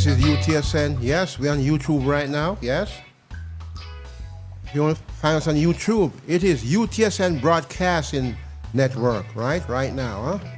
This is Utsn. Yes, we're on YouTube right now. Yes. If you want to find us on YouTube, it is Utsn Broadcasting Network, right? Right now, huh?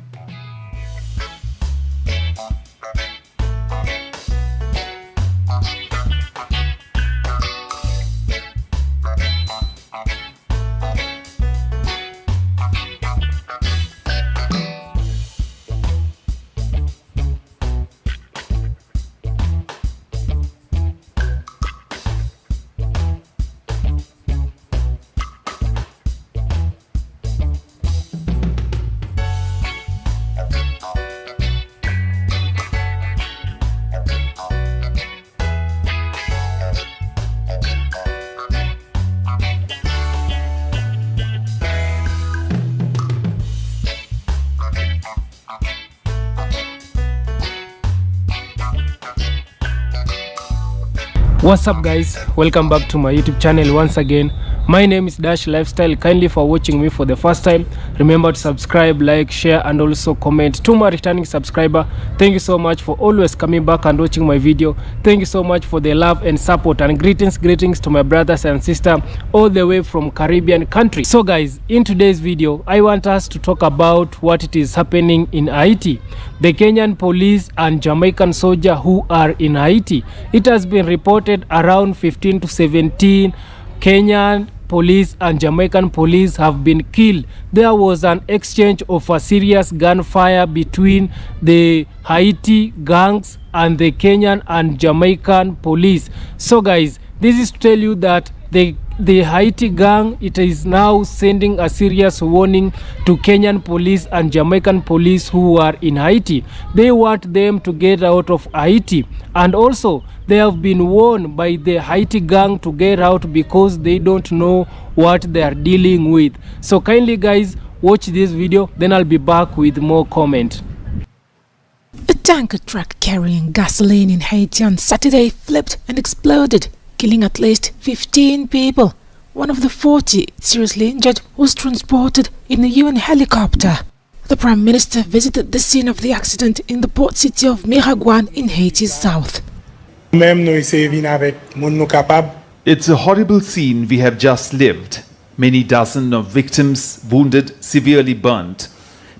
What's up guys, welcome back to my YouTube channel once again. My name is Dash Lifestyle. Kindly for watching me for the first time, remember to subscribe, like, share and also comment. To my returning subscriber, thank you so much for always coming back and watching my video. Thank you so much for the love and support, and greetings to my brothers and sisters all the way from Caribbean country. So guys, in today's video I want us to talk about what it is happening in Haiti, the Kenyan police and Jamaican soldier who are in Haiti. It has been reported around 15 to 17 Kenyan police and Jamaican police have been killed. There was an exchange of a serious gunfire between the Haiti gangs and the Kenyan and Jamaican police. So guys, this is to tell you that the Haiti gang, it is now sending a serious warning to Kenyan police and Jamaican police who are in Haiti. They want them to get out of Haiti, and also they have been warned by the Haiti gang to get out because they don't know what they are dealing with. So kindly guys, watch this video, then I'll be back with more comment. A tanker truck carrying gasoline in Haiti on Saturday flipped and exploded, killing at least 15 people. One of the 40 seriously injured was transported in a UN helicopter. The Prime Minister visited the scene of the accident in the port city of Miragouane in Haiti's south. It's a horrible scene we have just lived. Many dozen of victims wounded, severely burnt.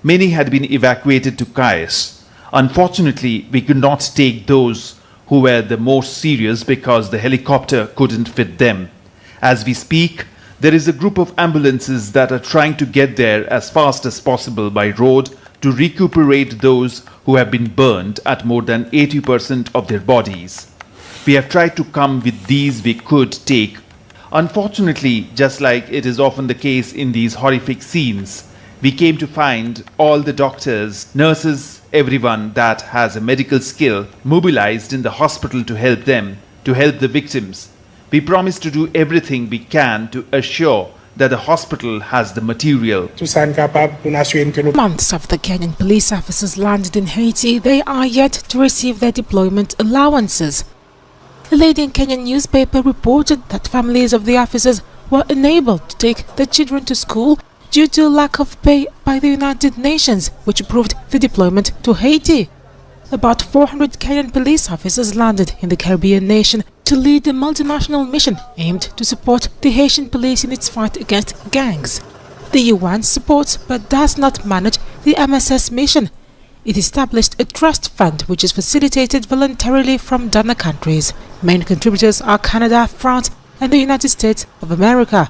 Many had been evacuated to Kayes. Unfortunately, we could not take those who were the most serious because the helicopter couldn't fit them. As we speak, there is a group of ambulances that are trying to get there as fast as possible by road to recuperate those who have been burned at more than 80% of their bodies. We have tried to come with these we could take. Unfortunately, just like it is often the case in these horrific scenes, we came to find all the doctors, nurses, everyone that has a medical skill mobilized in the hospital to help them, to help the victims. We promise to do everything we can to assure that the hospital has the material. Months after Kenyan police officers landed in Haiti, they are yet to receive their deployment allowances. The leading Kenyan newspaper reported that families of the officers were unable to take their children to school due to lack of pay by the United Nations, which approved the deployment to Haiti. About 400 Kenyan police officers landed in the Caribbean nation to lead a multinational mission aimed to support the Haitian police in its fight against gangs. The UN supports but does not manage the MSS mission. It established a trust fund which is facilitated voluntarily from donor countries. Main contributors are Canada, France and the United States of America.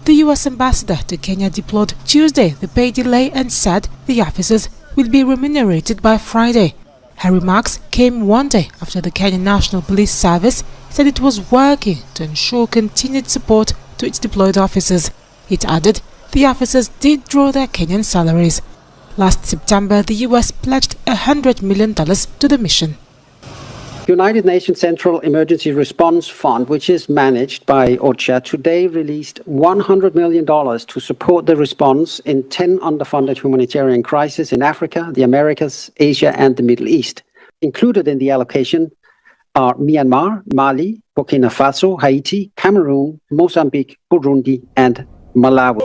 The US ambassador to Kenya deplored Tuesday the pay delay and said the officers will be remunerated by Friday. Her remarks came one day after the Kenyan National Police Service said it was working to ensure continued support to its deployed officers. It added the officers did draw their Kenyan salaries. Last September, the US pledged $100 million to the mission. United Nations Central Emergency Response Fund, which is managed by OCHA, today released $100 million to support the response in 10 underfunded humanitarian crises in Africa, the Americas, Asia, and the Middle East. Included in the allocation are Myanmar, Mali, Burkina Faso, Haiti, Cameroon, Mozambique, Burundi, and Malawi.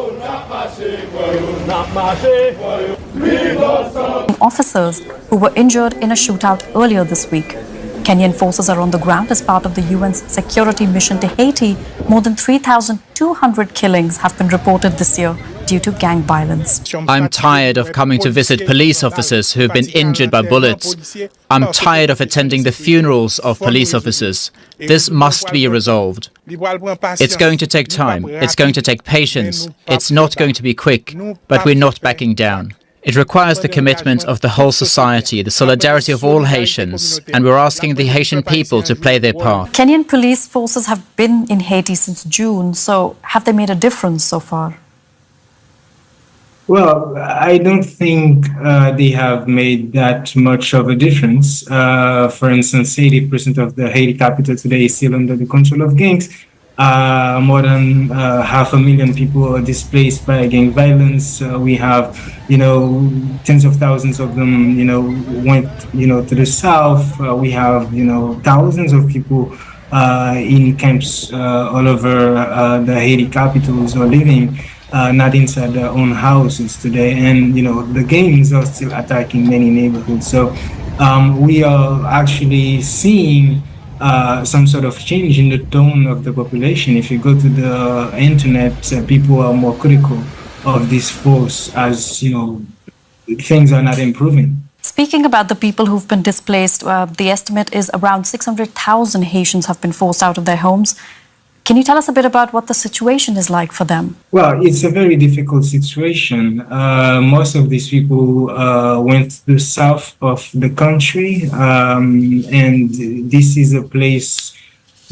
Officers who were injured in a shootout earlier this week. Kenyan forces are on the ground as part of the UN's security mission to Haiti. More than 3,200 killings have been reported this year due to gang violence. I'm tired of coming to visit police officers who've been injured by bullets. I'm tired of attending the funerals of police officers. This must be resolved. It's going to take time. It's going to take patience. It's not going to be quick, but we're not backing down. It requires the commitment of the whole society, the solidarity of all Haitians, and we're asking the Haitian people to play their part. Kenyan police forces have been in Haiti since June, so have they made a difference so far? Well, I don't think they have made that much of a difference. For instance, 80% of the Haiti capital today is still under the control of gangs. More than 500,000 people are displaced by gang violence. We have, tens of thousands of them, went, to the south. We have, thousands of people in camps all over the Haiti capitals are living not inside their own houses today. And, the gangs are still attacking many neighborhoods. So we are actually seeing some sort of change in the tone of the population. If you go to the internet, people are more critical of this force as, things are not improving. Speaking about the people who've been displaced, the estimate is around 600,000 Haitians have been forced out of their homes. Can you tell us a bit about what the situation is like for them? Well, it's a very difficult situation. Most of these people went to the south of the country, and this is a place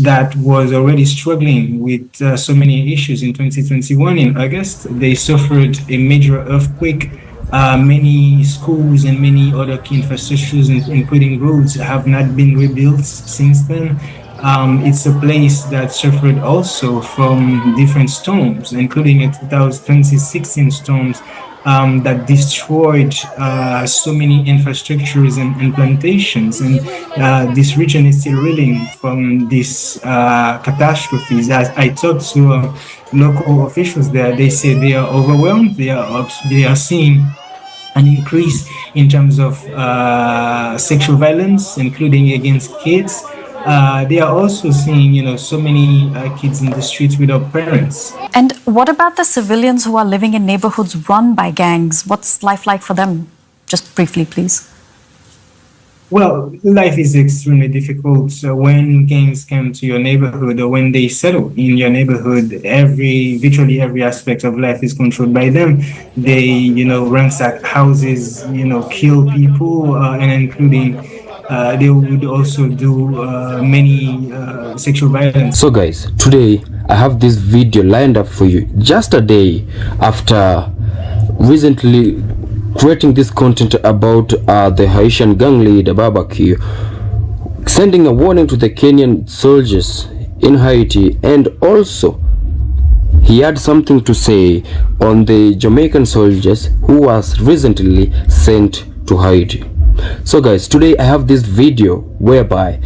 that was already struggling with so many issues. In 2021, in August, they suffered a major earthquake. Many schools and many other key infrastructures, including roads, have not been rebuilt since then. It's a place that suffered also from different storms, including a 2016 storms that destroyed so many infrastructures and plantations. And this region is still reeling from these catastrophes. As I talked to local officials there, they say they are overwhelmed. They are seeing an increase in terms of sexual violence, including against kids. They are also seeing, so many kids in the streets without parents. And what about the civilians who are living in neighborhoods run by gangs? What's life like for them? Just briefly, please. Well, life is extremely difficult. So when gangs come to your neighborhood or when they settle in your neighborhood, virtually every aspect of life is controlled by them. They, ransack houses, kill people, and including they would also do many sexual violence. So guys, today I have this video lined up for you just a day after recently creating this content about the Haitian gang leader Barbecue sending a warning to the Kenyan soldiers in Haiti, and also he had something to say on the Jamaican soldiers who was recently sent to Haiti. So guys, today I have this video whereby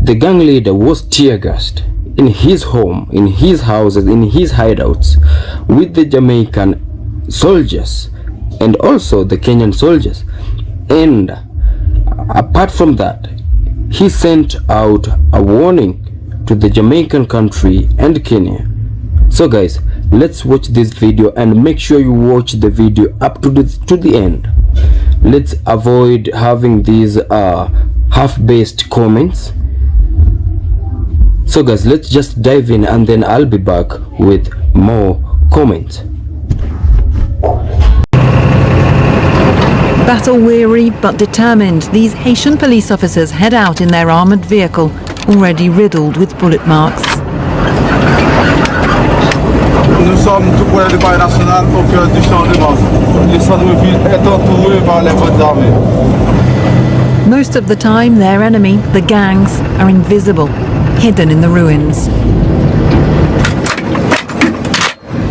the gang leader was tear gassed in his home, in his houses, in his hideouts with the Jamaican soldiers and also the Kenyan soldiers. And apart from that, he sent out a warning to the Jamaican country and Kenya. So guys, let's watch this video and make sure you watch the video up to the end. Let's avoid having these half-based comments. So guys, let's just dive in and then I'll be back with more comments. Battle-weary but determined, these Haitian police officers head out in their armoured vehicle, already riddled with bullet marks. Nous sommes tout près du parc national au cœur du champ de Mars. Le centre-ville est entouré par les forces armées. Most of the time, their enemy, the gangs, are invisible, hidden in the ruins.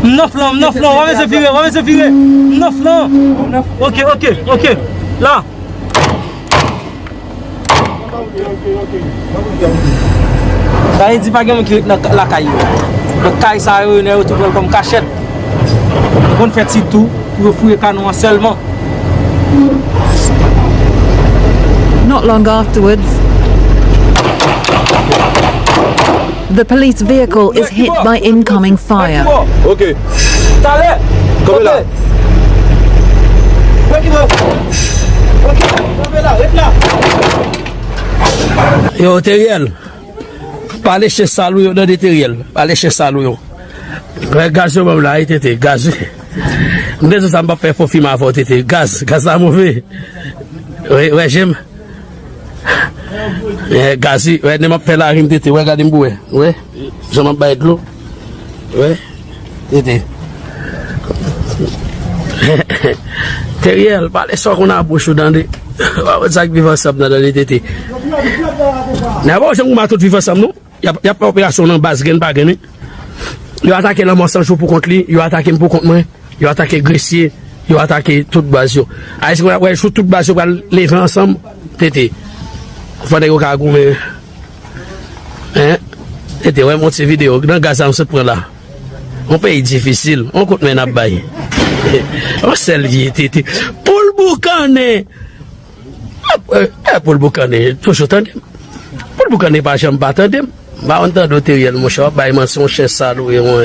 Neuf flancs, on va se virer. 9 flancs. Ok. Là. Ça dit pas que la caille. Le caille ça est tout comme cachette. On fait tout pour fouiller canon seulement. Not long afterwards, The police vehicle is hit by incoming fire. Ok. T'allais. Comme là. Yo, Teriel. Pas aller chez Salou, yo, dans des Teriel. Pas aller chez Salou, yo. Gaz, yo, même là, il était gaz. Nous ça m'a fait pour filmer avant, c'était gaz. Gaz, ça mauvais. Oui, ouais, j'aime. Gaz, ouais, ne m'a fait la rime, t'étais, ouais, regardez, m'boué. Ouais, je m'en bats de l'eau. Ouais, t'étais. Teriel, pas les soirs qu'on a bouche dans des. Ça qui vivent ensemble dans les tétés. D'abord, je ne tout vivre ensemble, non? Il n'y a pas d'opération dans base, il n'y a pas de. Il a attaqué l'homme sans jour pour contre lui, il a attaqué pour contre moi, il a attaqué gressier, il a attaqué toute base. Est-ce qu'on a toute base pour lever ensemble? Tété. Il faut que vous ayez hein? Tété, ouais, monte ces vidéos. Dans Gaza, on se prend là. On pays difficile, on compte maintenant bail. On s'est lié, tété. Pour le boucané. Pour le boucané, toujours tandem. Pour le boucané, pas jamais pas tandem. Bah, on t'a doté, mon cher, bah, il son chef salou et moi.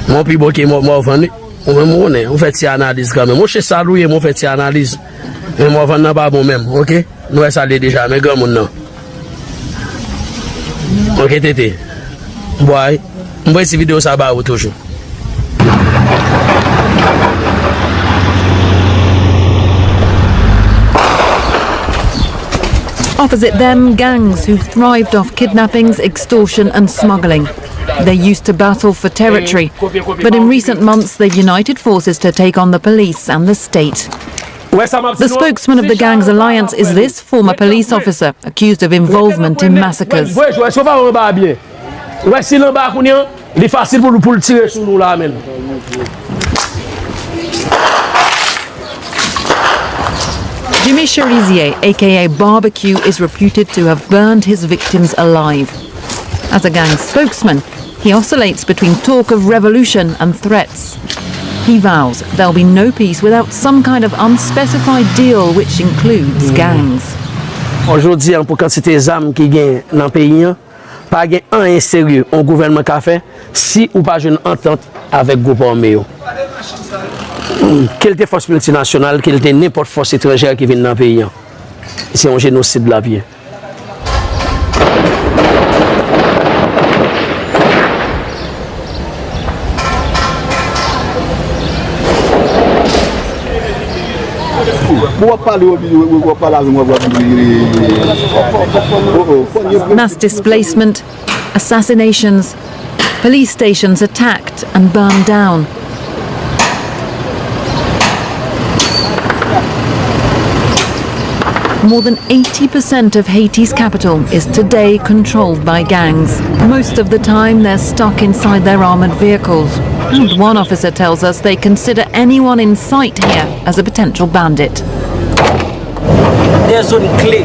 Mon plus beau qui est mort vendu. On fait une analyse quand même. Mon chef salou et moi fait une analyse. Mais moi, vendu pas moi-même, ok? Nous, ça l'est déjà, mais grand monde, non. Ok, tété. Boy, on voit ces vidéos, ça va toujours. Opposite them, gangs who thrived off kidnappings, extortion and smuggling. They used to battle for territory, but in recent months they've united forces to take on the police and the state. The spokesman of the gang's alliance is this former police officer, accused of involvement in massacres. Jimmy Cherizier, aka Barbecue, is reputed to have burned his victims alive. As a gang spokesman, he oscillates between talk of revolution and threats. He vows there'll be no peace without some kind of unspecified deal which includes gangs. Aujourd'hui, pour quantité d'armes qui gagnent dans le pays, pas un sérieux au gouvernement qui a fait si ou pas une entente avec le groupe armé. Quelle était force multinationale, quelle était n'importe force étrangère qui vient dans le pays. C'est un génocide de la vie. Mass displacement, assassinations, police stations attacked and burned down. More than 80% of Haiti's capital is today controlled by gangs. Most of the time they're stuck inside their armoured vehicles. And one officer tells us they consider anyone in sight here as a potential bandit. Des zones clés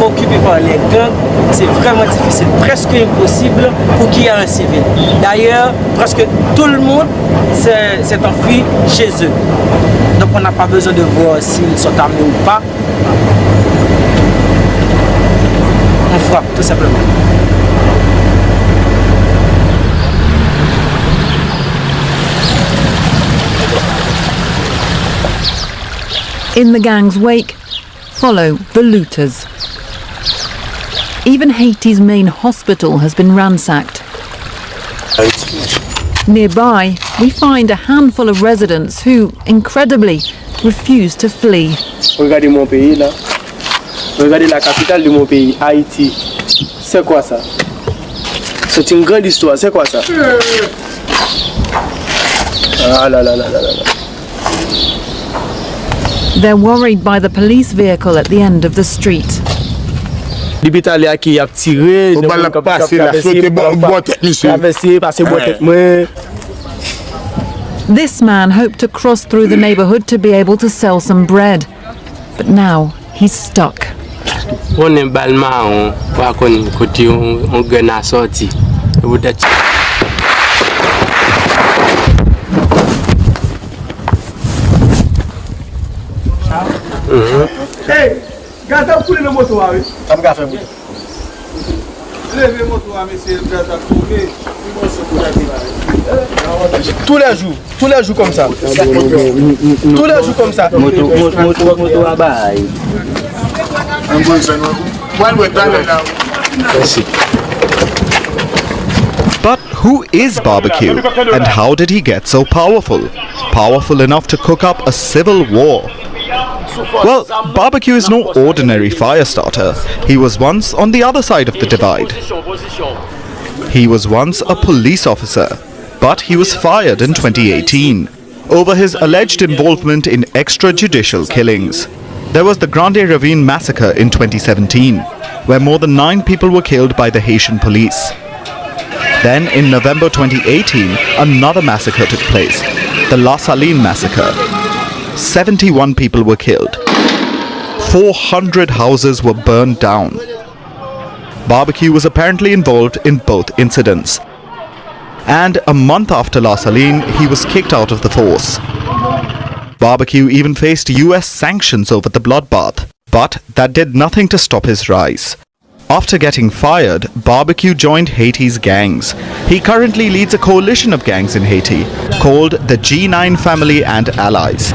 occupées par les gangs, c'est vraiment difficile, presque impossible pour qu'il y ait un civil. D'ailleurs, presque tout le monde s'est enfui chez eux. Donc on n'a pas besoin de voir s'ils sont armés ou pas. On frappe, tout simplement. In the gang's wake, follow the looters. Even Haiti's main hospital has been ransacked. Nearby, we find a handful of residents who, incredibly, refuse to flee. Regardez mon pays là. Regardez la capitale de mon pays, Haïti. C'est quoi ça? C'est une grande histoire, c'est quoi ça? Ah là là là là là. They're worried by the police vehicle at the end of the street. L'hôpital qui a tiré, This man hoped to cross through the neighborhood to be able to sell some bread, but now he's stuck. On est balma, on côté on gagne à sortir. Hey, gata pour le moto avec. Am gafé. Tous les jours comme ça. Tous les jours comme ça. But who is Barbecue, and how did he get so powerful? Powerful enough to cook up a civil war? Well, Barbecue is no ordinary fire starter. He was once on the other side of the divide. He was once a police officer, but he was fired in 2018 over his alleged involvement in extrajudicial killings. There was the Grande Ravine massacre in 2017, where more than 9 people were killed by the Haitian police. Then in November 2018, another massacre took place, the La Saline massacre. 71 people were killed. 400 houses were burned down. Barbecue was apparently involved in both incidents. And a month after La Saline, he was kicked out of the force. Barbecue even faced US sanctions over the bloodbath, but that did nothing to stop his rise. After getting fired, Barbecue joined Haiti's gangs. He currently leads a coalition of gangs in Haiti called the G9 Family and Allies.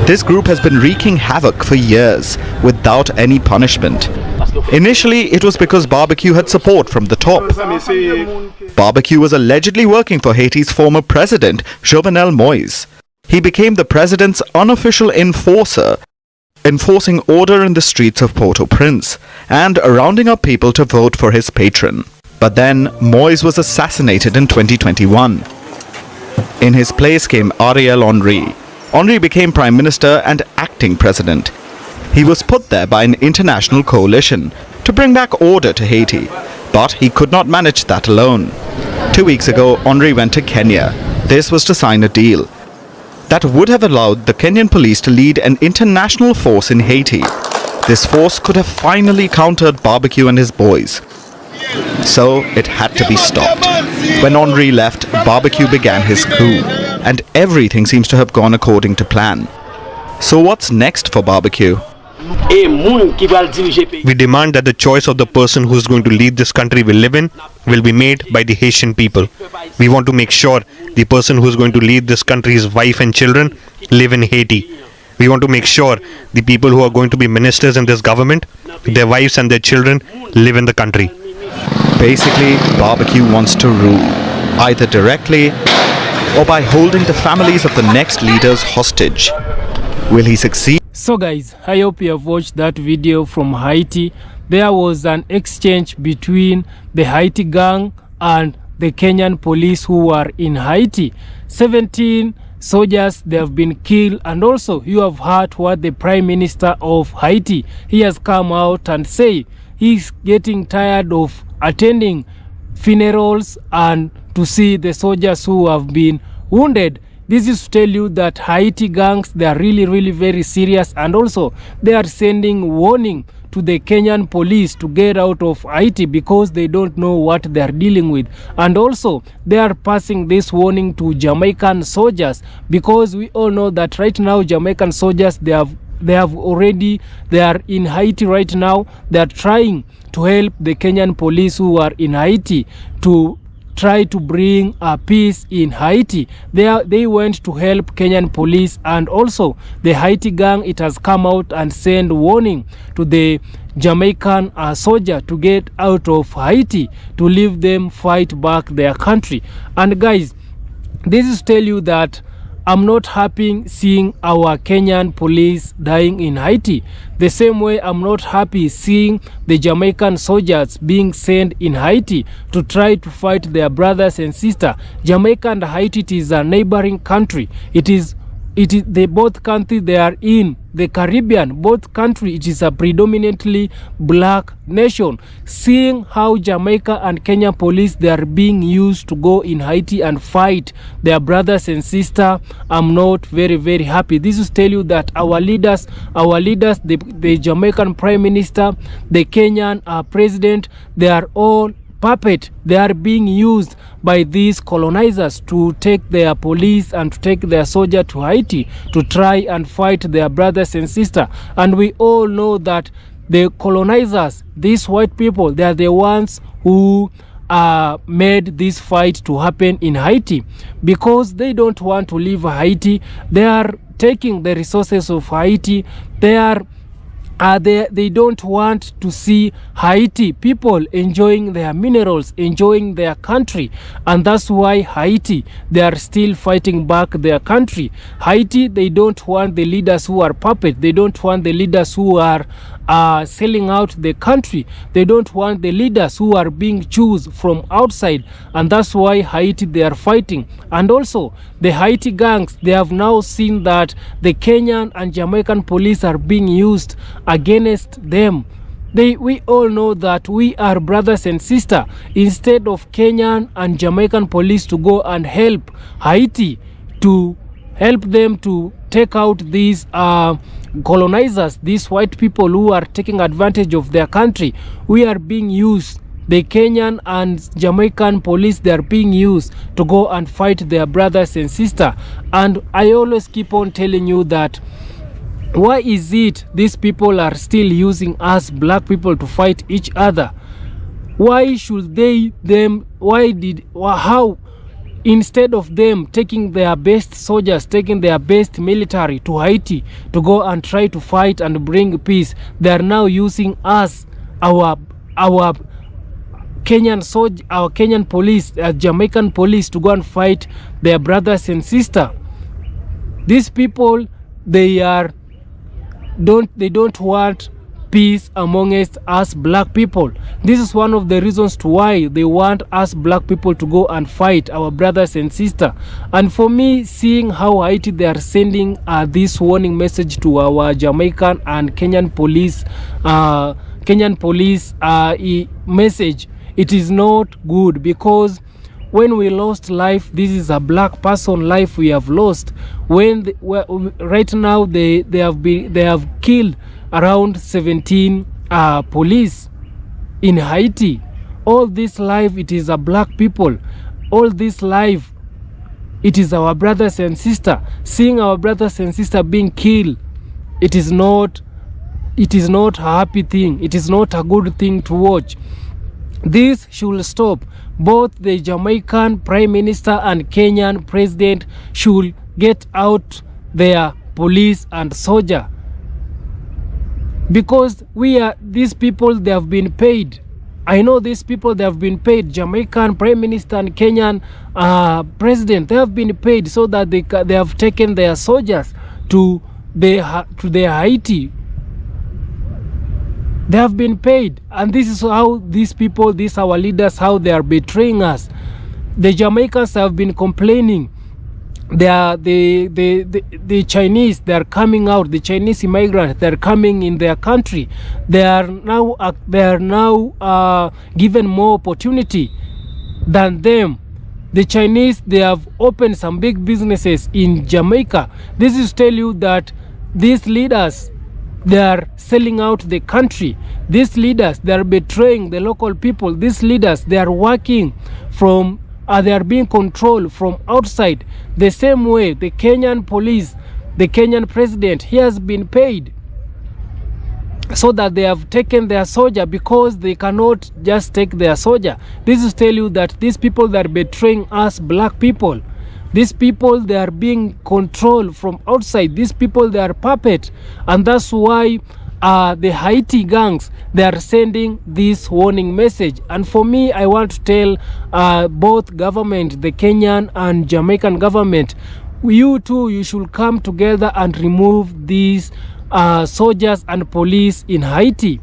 This group has been wreaking havoc for years without any punishment. Initially, it was because Barbecue had support from the top. Barbecue was allegedly working for Haiti's former president, Jovenel Moïse. He became the president's unofficial enforcer, enforcing order in the streets of Port-au-Prince and rounding up people to vote for his patron. But then Moïse was assassinated in 2021. In his place came Ariel Henry. Henry became prime minister and acting president. He was put there by an international coalition to bring back order to Haiti, but he could not manage that alone. 2 weeks ago, Henry went to Kenya. This was to sign a deal that would have allowed the Kenyan police to lead an international force in Haiti. This force could have finally countered Barbecue and his boys. So it had to be stopped. When Henry left, Barbecue began his coup, and everything seems to have gone according to plan. So what's next for Barbecue? We demand that the choice of the person who is going to lead this country we live in will be made by the Haitian people. We want to make sure the person who is going to lead this country's wife and children live in Haiti. We want to make sure the people who are going to be ministers in this government, their wives and their children live in the country. Basically, Barbecue wants to rule, either directly or by holding the families of the next leaders hostage. Will he succeed? So guys, I hope you have watched that video from Haiti. There was an exchange between the Haiti gang and the Kenyan police who were in Haiti. 17 soldiers, they have been killed, and also you have heard what the Prime Minister of Haiti, he has come out and say he's getting tired of attending funerals and to see the soldiers who have been wounded. This is to tell you that Haiti gangs, they are really very serious, and also they are sending warning to the Kenyan police to get out of Haiti because they don't know what they are dealing with. And also they are passing this warning to Jamaican soldiers, because we all know that right now Jamaican soldiers, they are in Haiti right now. They are trying to help the Kenyan police who are in Haiti to try to bring peace in Haiti. They went to help Kenyan police, and also the Haiti gang, it has come out and sent warning to the Jamaican soldier to get out of Haiti, to leave them fight back their country. And guys, this is to tell you that I'm not happy seeing our Kenyan police dying in Haiti. The same way I'm not happy seeing the Jamaican soldiers being sent in Haiti to try to fight their brothers and sisters. Jamaica and Haiti, it is a neighboring country. It is the both countries, they are in the Caribbean. Both countries, it is a predominantly black nation. Seeing how Jamaica and Kenya police, they are being used to go in Haiti and fight their brothers and sisters, I'm not very happy. This is tell you that our leaders, the Jamaican Prime Minister, the Kenyan president, they are all puppet. They are being used by these colonizers to take their police and to take their soldier to Haiti to try and fight their brothers and sisters. And we all know that the colonizers, these white people, they are the ones who made this fight to happen in Haiti, because they don't want to leave Haiti. They are taking the resources of Haiti. They don't want to see Haiti people enjoying their minerals, enjoying their country, and that's why Haiti, they are still fighting back their country. Haiti, they don't want the leaders who are puppets. They don't want the leaders who are selling out the country. They don't want the leaders who are being chosen from outside, and that's why Haiti, they are fighting. And also the Haiti gangs, they have now seen that the Kenyan and Jamaican police are being used against them. We all know that we are brothers and sisters. Instead of Kenyan and Jamaican police to go and help Haiti, to help them to take out these colonizers, these white people who are taking advantage of their country, we are being used. The Kenyan and Jamaican police, they are being used to go and fight their brothers and sisters. And I always keep on telling you that, why is it these people are still using us black people to fight each other? Why should how, instead of them taking their best soldiers, taking their best military to Haiti to go and try to fight and bring peace, they are now using us, our Kenyan police, Jamaican police, to go and fight their brothers and sisters. These people, they don't want peace amongst us black people. This is one of the reasons to why they want us black people to go and fight our brothers and sisters. And for me, seeing how Haiti, they are sending this warning message to our Jamaican and Kenyan police message, it is not good, because when we lost life, this is a black person life we have lost. Right now they have killed around 17 police in Haiti. All this life, it is a black people. All this life, it is our brothers and sisters. Seeing our brothers and sisters being killed, it is not a happy thing. It is not a good thing to watch. This should stop. Both the Jamaican Prime Minister and Kenyan President should get out their police and soldier, because these people, they have been paid. I know these people, they have been paid. Jamaican Prime Minister and Kenyan President, they have been paid so that they have taken their soldiers to their Haiti. They have been paid, and this is how these people, these our leaders, how they are betraying us. The Jamaicans have been complaining. The Chinese, they are coming out. The Chinese immigrants, they are coming in their country. They are now given more opportunity than them. The Chinese, they have opened some big businesses in Jamaica. This is to tell you that these leaders, they are selling out the country. These leaders, they are betraying the local people. These leaders, they are working from, they are being controlled from outside. The same way the Kenyan police, the Kenyan president, he has been paid so that they have taken their soldier, because they cannot just take their soldier. This is to tell you that these people that are betraying us black people, these people, they are being controlled from outside. These people, they are puppet, and that's why the Haiti gangs, they are sending this warning message. And for me, I want to tell both government, the Kenyan and Jamaican government, you too, you should come together and remove these soldiers and police in Haiti.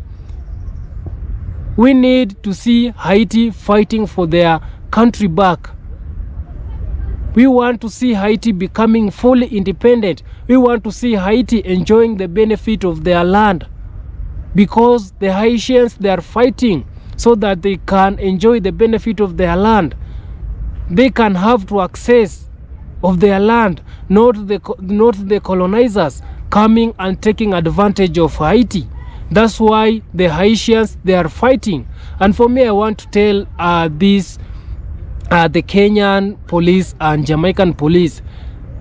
We need to see Haiti fighting for their country back. We want to see Haiti becoming fully independent. We want to see Haiti enjoying the benefit of their land, because the Haitians, they are fighting so that they can enjoy the benefit of their land. They can have to access of their land, not the colonizers coming and taking advantage of Haiti. That's why the Haitians, they are fighting. And for me, I want to tell the Kenyan police and Jamaican police,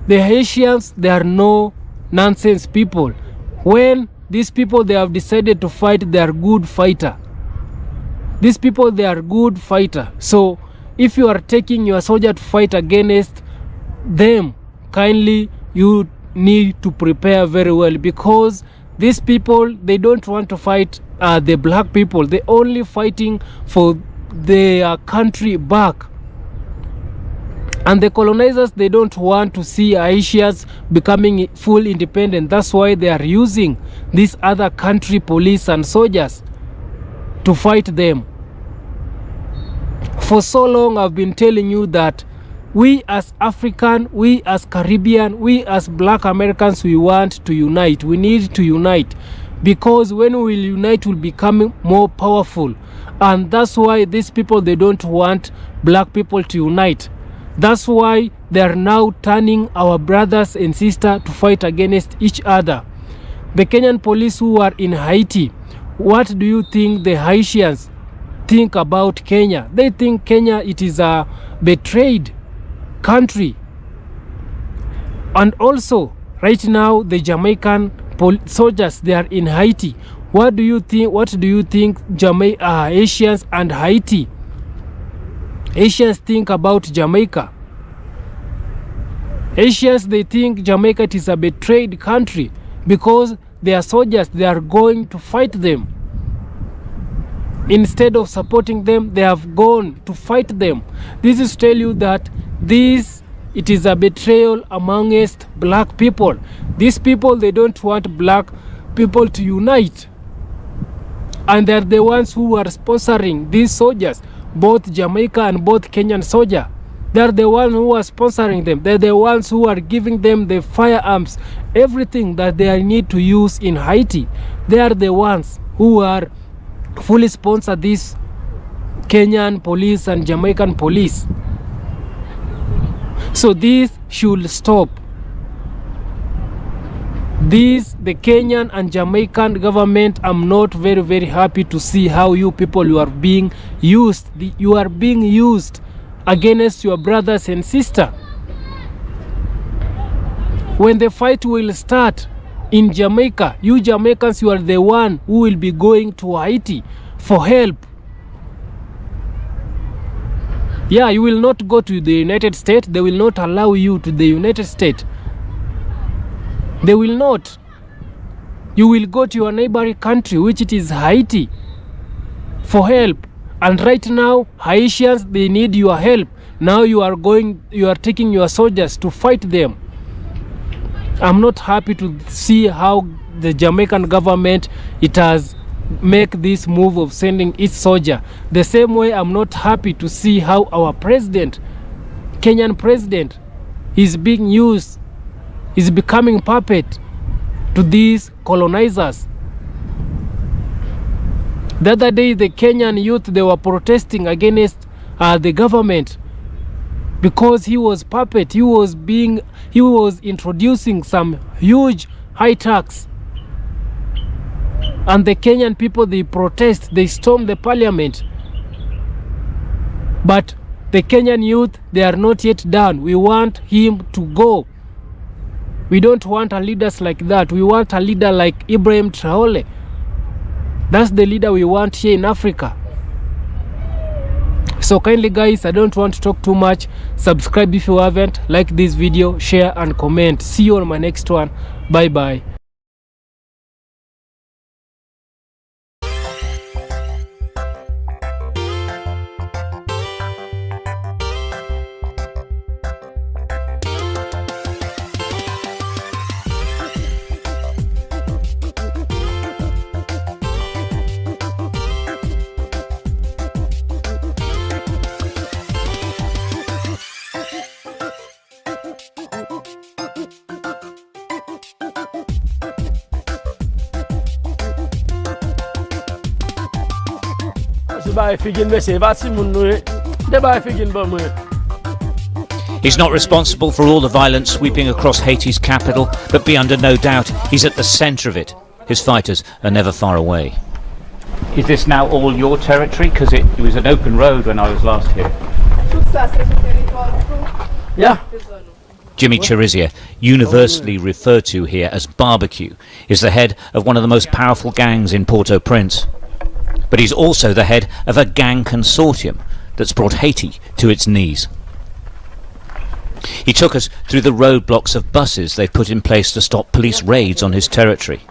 the Haitians, they are no nonsense people. When these people, they have decided to fight. They are good fighter. These people, they are good fighter. So if you are taking your soldier to fight against them, kindly you need to prepare very well, because these people, they don't want to fight the black people. They only fighting for their country back. And the colonizers, they don't want to see Haitians becoming full independent. That's why they are using these other country police and soldiers to fight them. For so long, I've been telling you that we as African, we as Caribbean, we as Black Americans, we want to unite. We need to unite, because when we unite, we'll become more powerful. And that's why these people, they don't want black people to unite. That's why they are now turning our brothers and sisters to fight against each other. The Kenyan police who are in Haiti, what do you think the Haitians think about Kenya? They think Kenya, it is a betrayed country. And also, right now, the Jamaican soldiers, they are in Haiti. What do you think Haitians and Haiti, Haitians think about Jamaica? Haitians, they think Jamaica is a betrayed country, because their soldiers, they are going to fight them. Instead of supporting them, they have gone to fight them. This is to tell you that it is a betrayal amongst black people. These people, they don't want black people to unite. And they're the ones who are sponsoring these soldiers, both Jamaica and both Kenyan soldiers. They're the ones who are sponsoring them. They're the ones who are giving them the firearms, everything that they need to use in Haiti. They are the ones who are fully sponsor these Kenyan police and Jamaican police. So this should stop. The Kenyan and Jamaican government, I'm not very, very happy to see how you people, you are being used. You are being used against your brothers and sisters. When the fight will start in Jamaica, you Jamaicans, you are the one who will be going to Haiti for help. Yeah, you will not go to the United States. They will not allow you to the United States. They will not. You will go to your neighboring country, which it is Haiti, for help. And right now, Haitians, they need your help. Now you are taking your soldiers to fight them. I'm not happy to see how the Jamaican government, it has make this move of sending its soldier. The same way, I'm not happy to see how our president, Kenyan president, is being used, is becoming puppet to these colonizers. The other day, the Kenyan youth, they were protesting against the government because he was puppet. He was introducing some huge high tax. And the Kenyan people, they protest, they storm the parliament. But the Kenyan youth, they are not yet done. We want him to go. We don't want a leader like that. We want a leader like Ibrahim Traore. That's the leader we want here in Africa. So kindly guys, I don't want to talk too much. Subscribe if you haven't. Like this video, share and comment. See you on my next one. Bye bye. He's not responsible for all the violence sweeping across Haiti's capital, but be under no doubt he's at the centre of it. His fighters are never far away. Is this now all your territory? Because it was an open road when I was last here. Yeah. Jimmy Chirizia, universally referred to here as Barbecue, is the head of one of the most powerful gangs in Port-au-Prince. But he's also the head of a gang consortium that's brought Haiti to its knees. He took us through the roadblocks of buses they've put in place to stop police raids on his territory.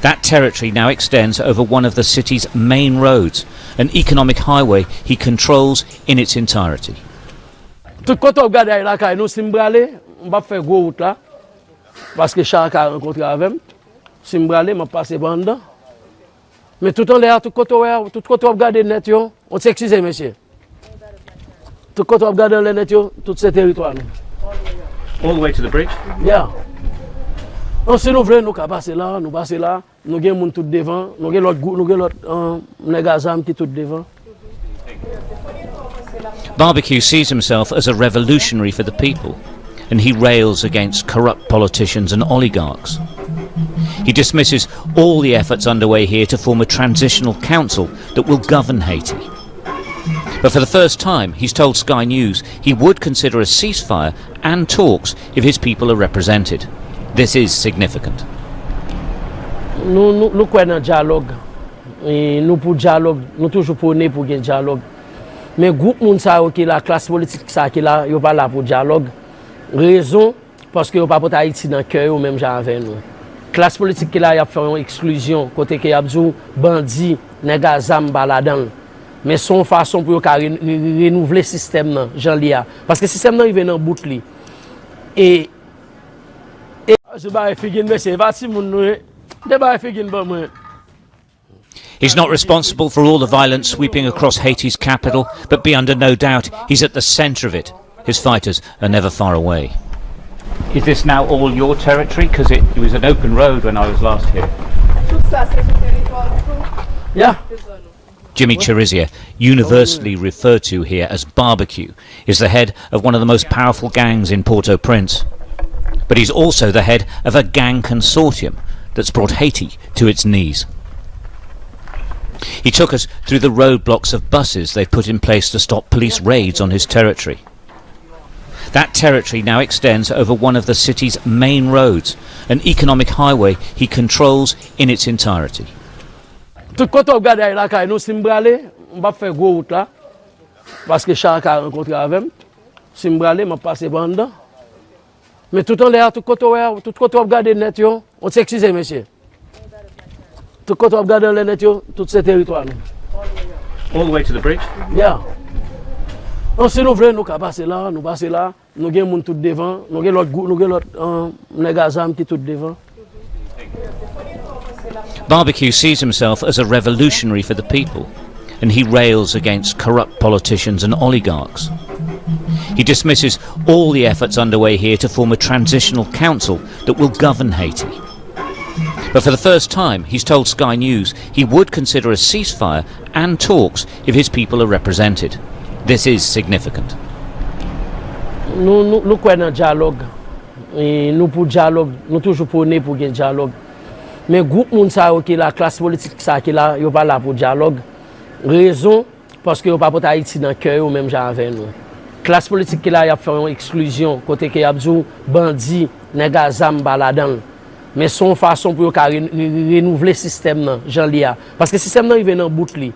That territory now extends over one of the city's main roads, an economic highway he controls in its entirety. Tout kote ou gade la kay nou simbrale, m'pa fè gros route là parce que chaka rencontre avec simbrale m'a passé bande. Mais tout en l'air tout kote ou gade net yo, on s'excuse monsieur. Tout kote ou gade le net yo, tout ce territoire nous. All the way to the bridge? Yeah. On si nous voulons nous ka passer là, nous gen moun tout devant, nous gen l'autre nèg azam qui tout devant. Barbecue sees himself as a revolutionary for the people, and he rails against corrupt politicians and oligarchs. He dismisses all the efforts underway here to form a transitional council that will govern Haiti. But for the first time, he's told Sky News he would consider a ceasefire and talks if his people are represented. This is significant. Nous croyons dans dialogue. Nous pour dialogue, nous toujours prôner pour un dialogue. Mais groupe moun sa qui la classe politique ça qui là, yo pas là pour dialogue. Raison parce que yo pas pour Haïti dans cœur ou même genre avec nous. Classe politique qui là y a fait une exclusion côté que y a besoin bandi, nèg azam baladan. Mais son façon pour renouveler système nan, Jean Lia parce que système nan il vient dans bout li. Et je ba figin monsieur, va si moun nou, de ba figin ba moi. He's not responsible for all the violence sweeping across Haiti's capital, but be under no doubt he's at the centre of it. His fighters are never far away. Is this now all your territory? Because it was an open road when I was last here. Yeah. Jimmy Chirizia, universally referred to here as Barbecue, is the head of one of the most powerful gangs in Port-au-Prince. But he's also the head of a gang consortium that's brought Haiti to its knees. He took us through the roadblocks of buses they've put in place to stop police raids on his territory. That territory now extends over one of the city's main roads, an economic highway he controls in its entirety. Tout kote ou gade la kay nou simbrale, m'pa fè gros route là parce que chaka rencontre avec simbrale m'a passé bande. Mais tout en l'air tout kote ou gade net yo, on s'excuse monsieur. Tout kote ou gade le net yo, tout ce territoire nous. All the way to the bridge? Yeah. On si nous voulons nous ka passer là, nous gen moun tout devant, nous gen l'autre nèg azam qui tout devant. Barbecue sees himself as a revolutionary for the people, and he rails against corrupt politicians and oligarchs. He dismisses all the efforts underway here to form a transitional council that will govern Haiti. But for the first time, he's told Sky News he would consider a ceasefire and talks if his people are represented. This is significant. Nous croyons dans dialogue. Nous pour dialogue, nous toujours prôner pour un dialogue. Mais groupe moun sa qui la classe politique ça qui là, yo pas là pour dialogue. Raison parce que yo pas pour Haïti dans cœur ou même genre avec nous. Classe politique qui là y a fait une exclusion côté que y a besoin bandi, nèg azam baladan. Mais son façon pour renouveler système nan, Jean Lia parce que système nan il vient dans bout li.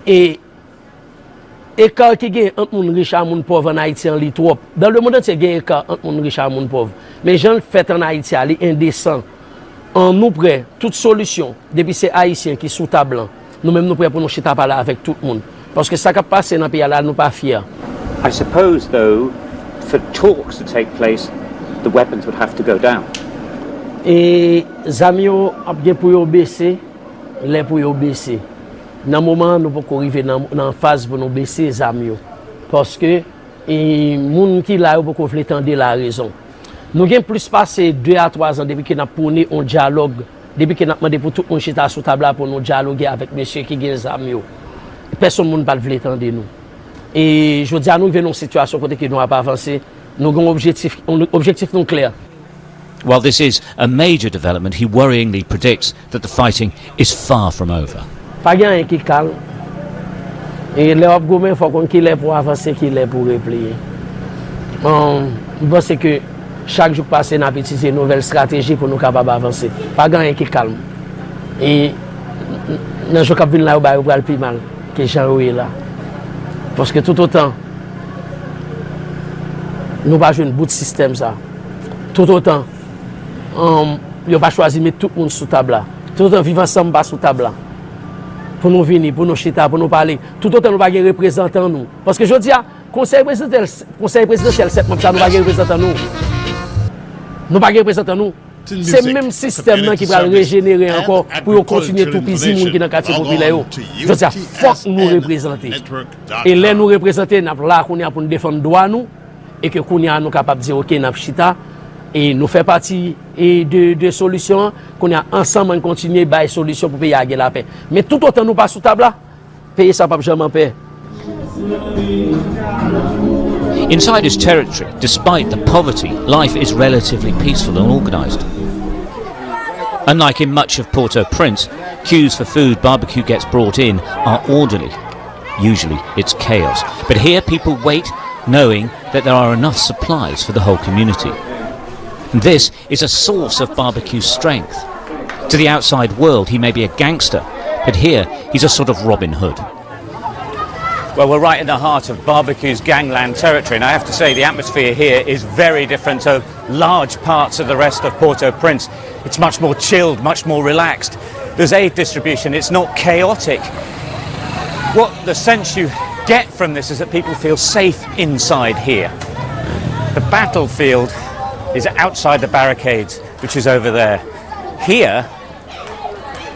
Et écart qui gagne entre moun riche et moun pauvre en Haïti en li trop. Dans le monde entier gagne écart entre moun riche et moun pauvre. Mais Jean fait en Haïti ali indécent. En nous prêt toute solution depuis c'est haïtien qui sous table. Nous même nous prêt pour nous chita parler avec tout le monde parce que ça qui passe dans pays là nous pas fiers. I suppose though for talks to take place the weapons would have to go down. Et zamio a bien pour yo baisser, les pour yo baisser. Dans moment nous pas arriver dans phase pour nous baisser zamio parce que moun qui là pas veut tendre la raison. Nous avons plus passé 2 à 3 ans depuis que nous avons prôné un dialogue, depuis que nous avons demandé pour tout le monde chita sous table pour nous dialoguer avec monsieur qui gagne zami. Personne ne veut entendre nous. Et je dis à nous venons une situation côté que nous n'avons pas avancé, nous avons un objectif non clair. While this is a major development, he worryingly predicts that the fighting is far from over. Pas rien qui calme. Et l'Europe gourmet faut qu'on qu'il est pour avancer, qu'il est pour replier. Je pense que chaque jour passé, nous avons utilisé une nouvelle stratégie pour nous capables d'avancer. Pas rien qui est calme. Et dans le jour qui vient là, on va le plus mal que Jean est là. Parce que tout autant, nous n'avons pas joué un bout de système. Ça. Tout autant, nous n'avons pas choisi de mettre tout le monde sous table. Là. Tout autant, vivre ensemble, pas sous table. Là. Pour nous venir, pour nous chita, pour nous parler. Tout autant, nous n'avons pas de représentants. Nous. Parce que je dis, conseil présidentiel, 7 mois, nous n'avons pas de représentants. Nous n'avons pas de représentants. Nous. C'est le même système qui va régénérer encore pour continuer tout pisi qui est dans le quartier populaire. Je dis, il faut nous représenter. Et là, nous représenter, nous là pour nous défendre les droits nous et que nous sommes capables de dire, OK, nous chita et nous faisons partie de solutions, qu'on a ensemble on continue à des solutions pour payer la paix. Mais tout autant nous pas sous table là, payer ça pas jamais en paix. Inside his territory, despite the poverty, life is relatively peaceful and organised. Unlike in much of Port-au-Prince, queues for food barbecue gets brought in are orderly. Usually it's chaos. But here people wait knowing that there are enough supplies for the whole community. And this is a source of barbecue's strength. To the outside world he may be a gangster, but here he's a sort of Robin Hood. Well, we're right in the heart of barbecue's gangland territory, and I have to say the atmosphere here is very different to large parts of the rest of Port-au-Prince. It's much more chilled, much more relaxed. There's aid distribution, it's not chaotic. What the sense you get from this is that people feel safe inside here. The battlefield is outside the barricades, which is over there. Here,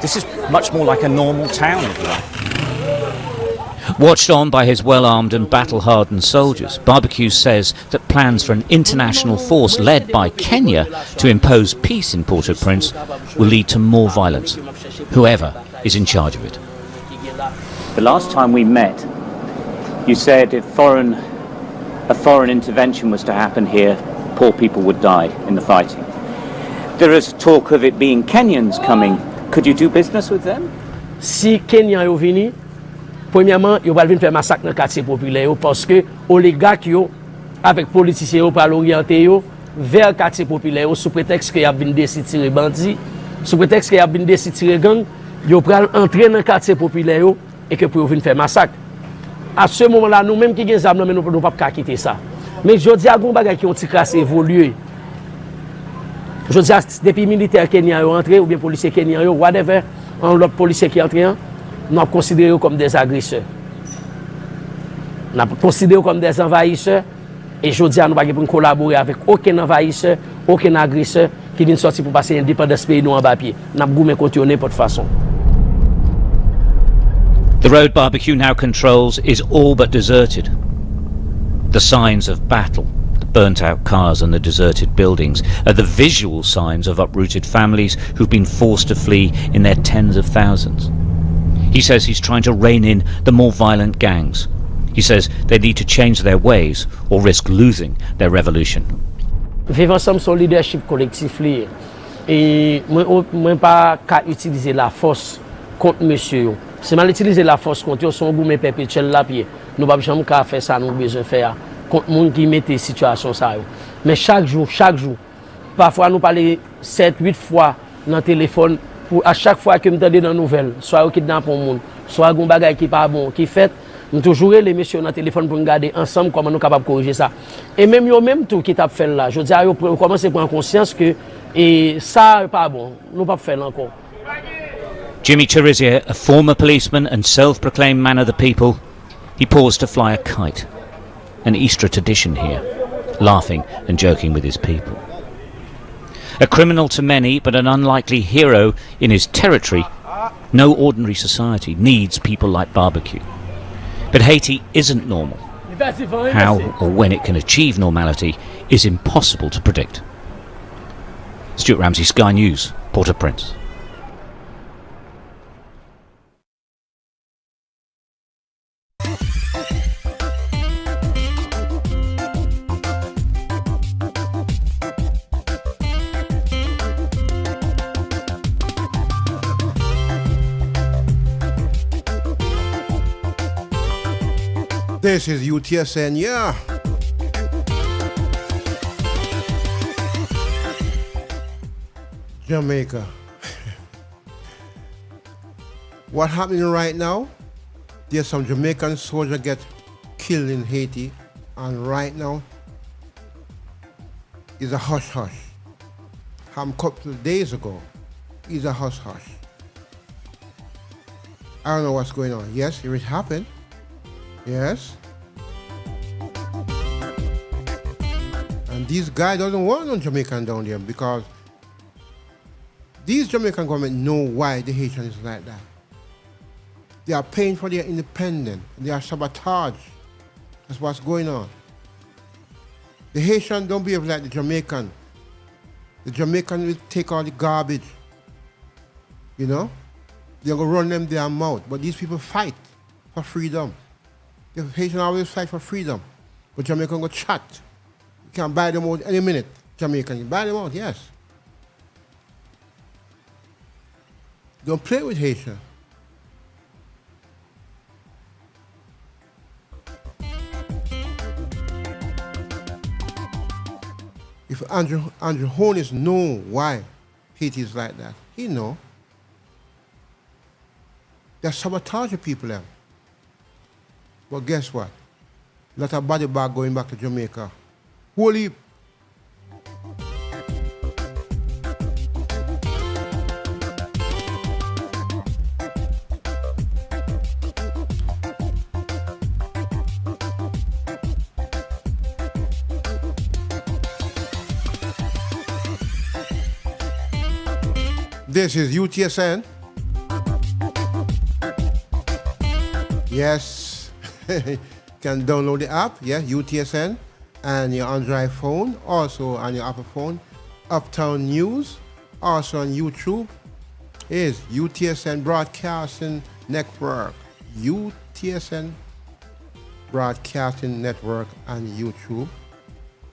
this is much more like a normal town, if you like. Watched on by his well-armed and battle-hardened soldiers, Barbecue says that plans for an international force led by Kenya to impose peace in Port-au-Prince will lead to more violence, whoever is in charge of it. The last time we met, you said if a foreign intervention was to happen here, poor people would die in the fighting. There is talk of it being Kenyans coming. Could you do business with them? Si Kenya est venu, premièrement, ils vont venir faire massacre dans le quartier populaire parce que les oligarques avec les politiciens pour l'orienter vers le quartier populaire sous prétexte qu'ils ont venus décider tirer bandits, sous prétexte qu'ils ont venus décider tirer gang, ils vont entrer dans le quartier populaire et que pour venir faire massacre. À ce moment-là, nous-mêmes qui avons des armes, nous ne pouvons pas quitter ça. Mais je dis à des choses qui ont été classées, évolué. Je dis depuis militaires kenyans sont entrés ou bien policiers kenyans, whatever, l'autre policier qui est entré, nous avons considéré comme des agresseurs. Nous avons considéré comme des envahisseurs. Et je dis à nous ne collaborer avec aucun envahisseur, aucun agresseur qui vient sortir pour passer l'indépendance pays nous en papier. Nous avons continué n'importe façon. The road Barbecue now controls is all but deserted. The signs of battle, the burnt-out cars and the deserted buildings are the visual signs of uprooted families who've been forced to flee in their tens of thousands. He says he's trying to rein in the more violent gangs. He says they need to change their ways or risk losing their revolution. Vivre ensemble son leadership collectif lié. Et moi pas qu'à utiliser la force contre monsieur. Si mal utiliser la force contre son gourmet perpétuel la pied. Nous pas jamais qu'à faire ça nous besoin faire contre monde qui mette situation ça. Mais chaque jour, parfois nous parler 7-8 fois dans le téléphone pour à chaque fois que me tendez dans nouvelle, soit au kidnappe un monde, soit un bagage qui pas bon, qui fait nous toujours les messieurs dans le téléphone pour regarder ensemble comment nous capable corriger ça. Et même yo même tout qui t'a fait là, je dis à yo commencer à prendre conscience que et ça pas bon, nous pas faire encore. Jimmy Chirizier, a former policeman and self-proclaimed man of the people, he paused to fly a kite, an Easter tradition here, laughing and joking with his people. A criminal to many, but an unlikely hero in his territory, no ordinary society needs people like Barbecue. But Haiti isn't normal. How or when it can achieve normality is impossible to predict. Stuart Ramsey, Sky News, Port-au-Prince. This is UTSN, yeah. Jamaica. What happening right now? There's some Jamaican soldier get killed in Haiti, and right now is a hush hush. Happened a couple of days ago. Is a hush hush. I don't know what's going on. Yes, it happened. Yes. And this guy doesn't want no Jamaican down there because these Jamaican government know why the Haitian is like that. They are paying for their independence. They are sabotage. That's what's going on. The Haitian don't behave like the Jamaican. The Jamaican will take all the garbage. You know? They're going to run them their mouth. But these people fight for freedom. The Haitian always fight for freedom. But Jamaican go chat. You can buy them out any minute. Jamaican, you buy them out, yes. Don't play with Haitian. If Andrew Holness know why Haiti is like that, he know. They're sabotaging people there. But guess what? Lot of body bag going back to Jamaica. Whole heap. This is UTSN. Yes, you can download the app, yeah, UTSN, and your Android phone, also on your Apple phone. Uptown News, also on YouTube, is UTSN Broadcasting Network. UTSN Broadcasting Network on YouTube.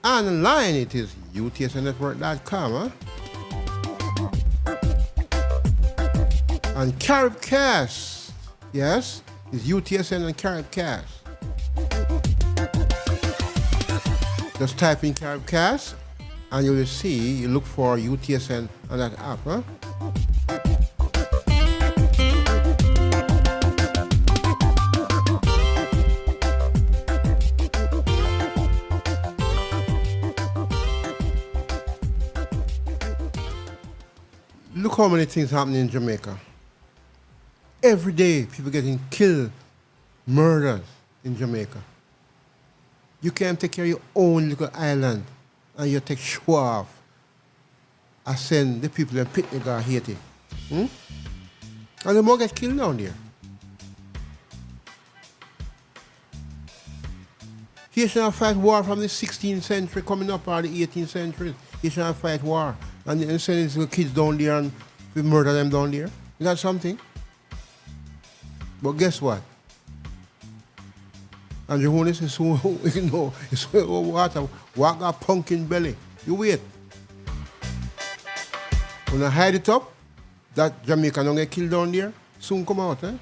Online it is utsnnetwork.com, huh? And Caribcast, yes, is UTSN and Caribcast. Just type in Caribcast and you will see, you look for UTSN on that app, huh? Look how many things happening in Jamaica. Every day, people getting killed, murdered in Jamaica. You can't take care of your own little island and you take show off. I send the people in picnic or Haiti. And the more get killed down there. Haitians fight war from the 16th century coming up or the 18th century. Haitians fight war. And they send these little kids down there and we murder them down there. Is that something? But guess what? And the Jonas is so, you know, it's so water, walk a pumpkin belly. You wait. When I hide it up, that Jamaican don't get killed down there, soon come out, eh?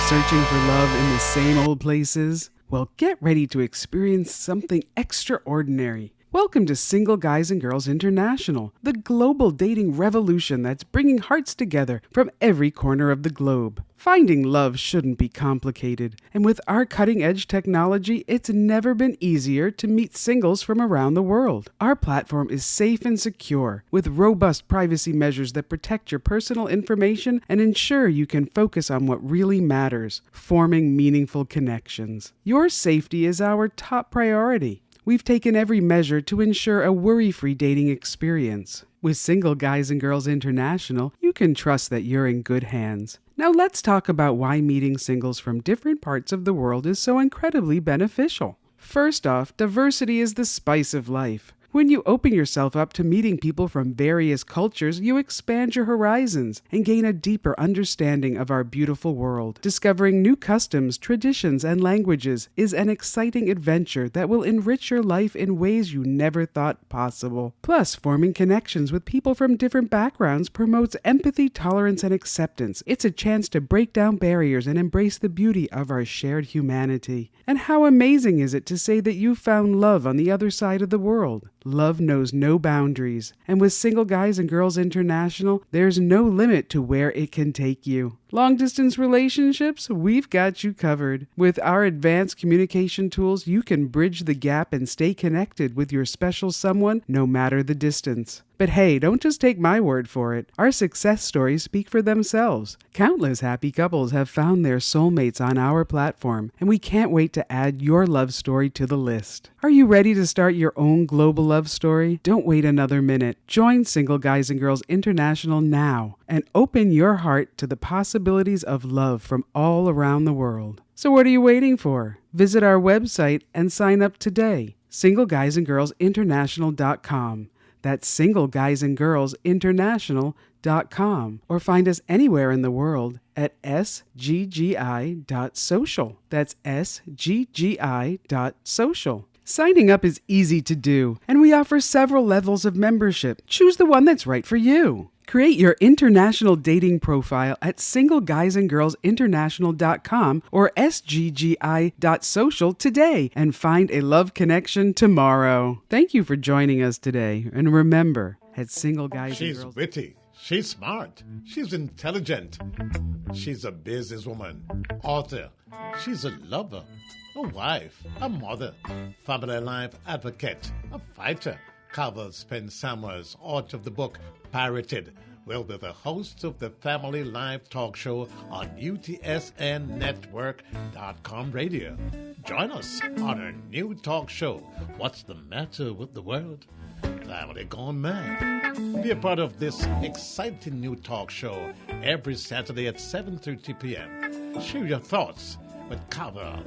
searching for love in the same old places? Well, get ready to experience something extraordinary. Welcome to Single Guys and Girls International, the global dating revolution that's bringing hearts together from every corner of the globe. Finding love shouldn't be complicated, and with our cutting-edge technology, it's never been easier to meet singles from around the world. Our platform is safe and secure, with robust privacy measures that protect your personal information and ensure you can focus on what really matters, forming meaningful connections. Your safety is our top priority. We've taken every measure to ensure a worry-free dating experience. With Single Guys and Girls International, you can trust that you're in good hands. Now let's talk about why meeting singles from different parts of the world is so incredibly beneficial. First off, diversity is the spice of life. When you open yourself up to meeting people from various cultures, you expand your horizons and gain a deeper understanding of our beautiful world. Discovering new customs, traditions, and languages is an exciting adventure that will enrich your life in ways you never thought possible. Plus, forming connections with people from different backgrounds promotes empathy, tolerance, and acceptance. It's a chance to break down barriers and embrace the beauty of our shared humanity. And how amazing is it to say that you found love on the other side of the world? Love knows no boundaries, and with Single Guys and Girls International, there's no limit to where it can take you. Long-distance relationships? We've got you covered. With our advanced communication tools, you can bridge the gap and stay connected with your special someone no matter the distance. But hey, don't just take my word for it. Our success stories speak for themselves. Countless happy couples have found their soulmates on our platform, and we can't wait to add your love story to the list. Are you ready to start your own global love story? Don't wait another minute. Join Single Guys and Girls International now and open your heart to the possibilities of love from all around the world. So what are you waiting for? Visit our website and sign up today. SingleGuysandGirlsInternational.com. That's SingleGuysandGirlsInternational.com. Or find us anywhere in the world at sggi.social. That's sggi.social. Signing up is easy to do, and we offer several levels of membership. Choose the one that's right for you. Create your international dating profile at SingleGuysandGirlsInternational.com or sggi.social today and find a love connection tomorrow. Thank you for joining us today, and remember, at Single Guys and Girls... She's witty, she's smart, she's intelligent, she's a businesswoman, author, she's a lover, a wife, a mother, family life advocate, a fighter. Carver Spence Summers, author of the book Pirated, will be the host of the Family Live Talk Show on UTSNnetwork.com radio. Join us on our new talk show, What's the Matter with the World? Family Gone Mad. Be a part of this exciting new talk show every Saturday at 7:30 p.m. Share your thoughts with Carver.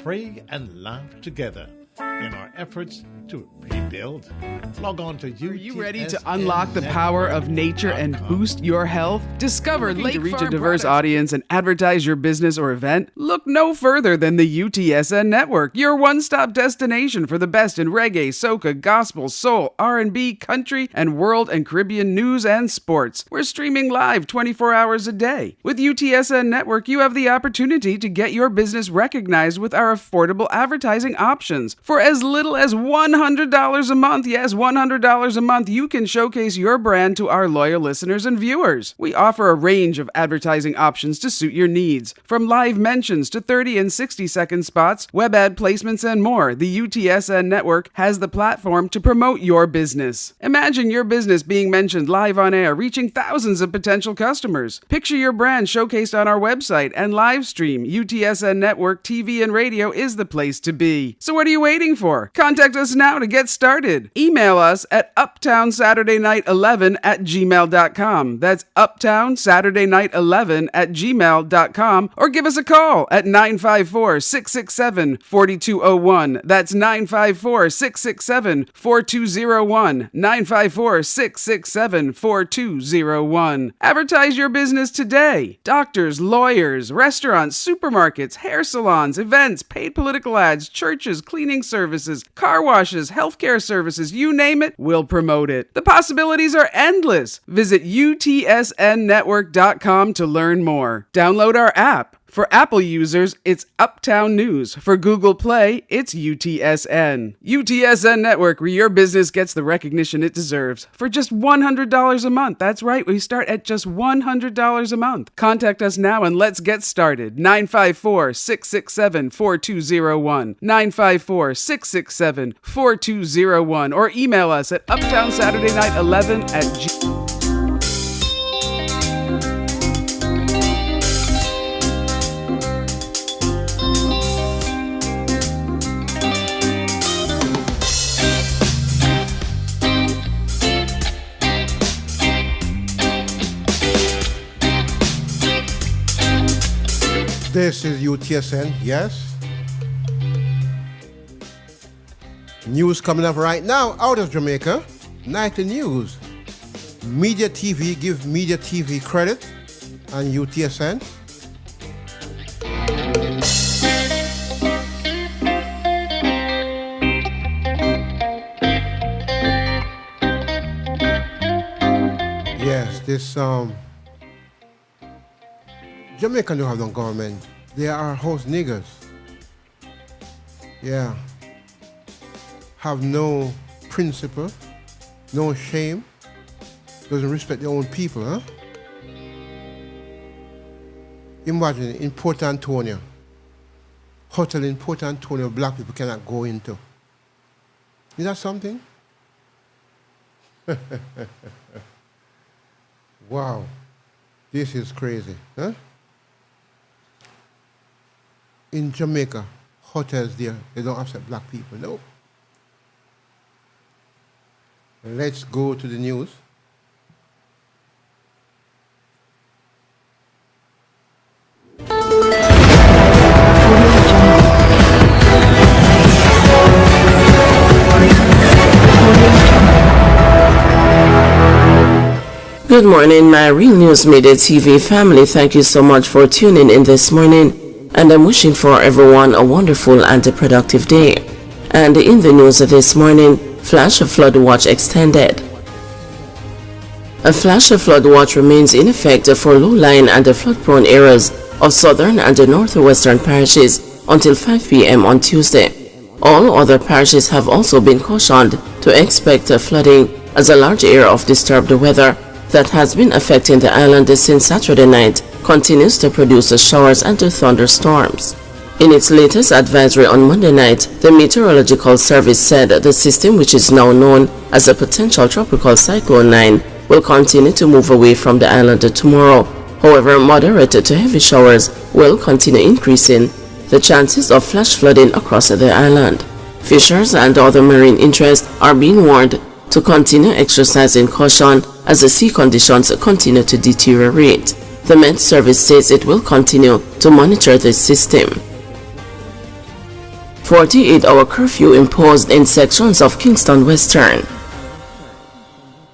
Pray and laugh together in our efforts to rebuild. Log on to UTSN. Are you ready to unlock the power of nature and boost your health? Discover to reach a diverse audience and advertise your business or event? Look no further than the UTSN Network, your one-stop destination for the best in reggae, soca, gospel, soul, R&B, country, and world and Caribbean news and sports. We're streaming live 24 hours a day. With UTSN Network, you have the opportunity to get your business recognized with our affordable advertising options. For as little as $100 a month, yes, $100 a month, you can showcase your brand to our loyal listeners and viewers. We offer a range of advertising options to suit your needs, from live mentions to 30 and 60-second spots, web ad placements, and more. The UTSN Network has the platform to promote your business. Imagine your business being mentioned live on air, reaching thousands of potential customers. Picture your brand showcased on our website and live stream. UTSN Network TV and radio is the place to be. So what are you waiting for? Contact us now to get started. Email us at uptownsaturdaynight11@gmail.com. That's uptownsaturdaynight11@gmail.com, or give us a call at 954-667-4201. That's 954-667-4201. 954-667-4201. Advertise your business today. Doctors, lawyers, restaurants, supermarkets, hair salons, events, paid political ads, churches, cleaning services, car washes, healthcare services, you name it, we'll promote it. The possibilities are endless. Visit utsnnetwork.com to learn more. Download our app. For Apple users, it's Uptown News. For Google Play, it's UTSN. UTSN Network, where your business gets the recognition it deserves. For just $100 a month. That's right, we start at just $100 a month. Contact us now and let's get started. 954-667-4201. 954-667-4201. Or email us at uptownsaturdaynight11@gmail.com. This is UTSN, yes. News coming up right now out of Jamaica. Nightly news. Media TV, give Media TV credit on UTSN. Yes, this Jamaica don't have no government. They are host niggers. Yeah. Have no principle, no shame. Doesn't respect their own people, huh? Imagine in Port Antonio, hotel in Port Antonio, black people cannot go into. Is that something? Wow. This is crazy, huh? In Jamaica, hotels there, they don't accept black people, no. Let's go to the news. Good morning, my Real News Media TV family. Thank you so much for tuning in this morning. And I'm wishing for everyone a wonderful and a productive day. And in the news this morning, flash flood watch extended. A flash flood watch remains in effect for low-lying and flood-prone areas of southern and northwestern parishes until 5 p.m. on Tuesday. All other parishes have also been cautioned to expect flooding as a large area of disturbed weather that has been affecting the island since Saturday night continues to produce showers and thunderstorms. In its latest advisory on Monday night, the Meteorological Service said the system, which is now known as a potential tropical cyclone 9, will continue to move away from the island tomorrow. However, moderate to heavy showers will continue increasing the chances of flash flooding across the island. Fishers and other marine interests are being warned to continue exercising caution as the sea conditions continue to deteriorate. The Met Service says it will continue to monitor this system. 48-hour curfew imposed in sections of Kingston Western.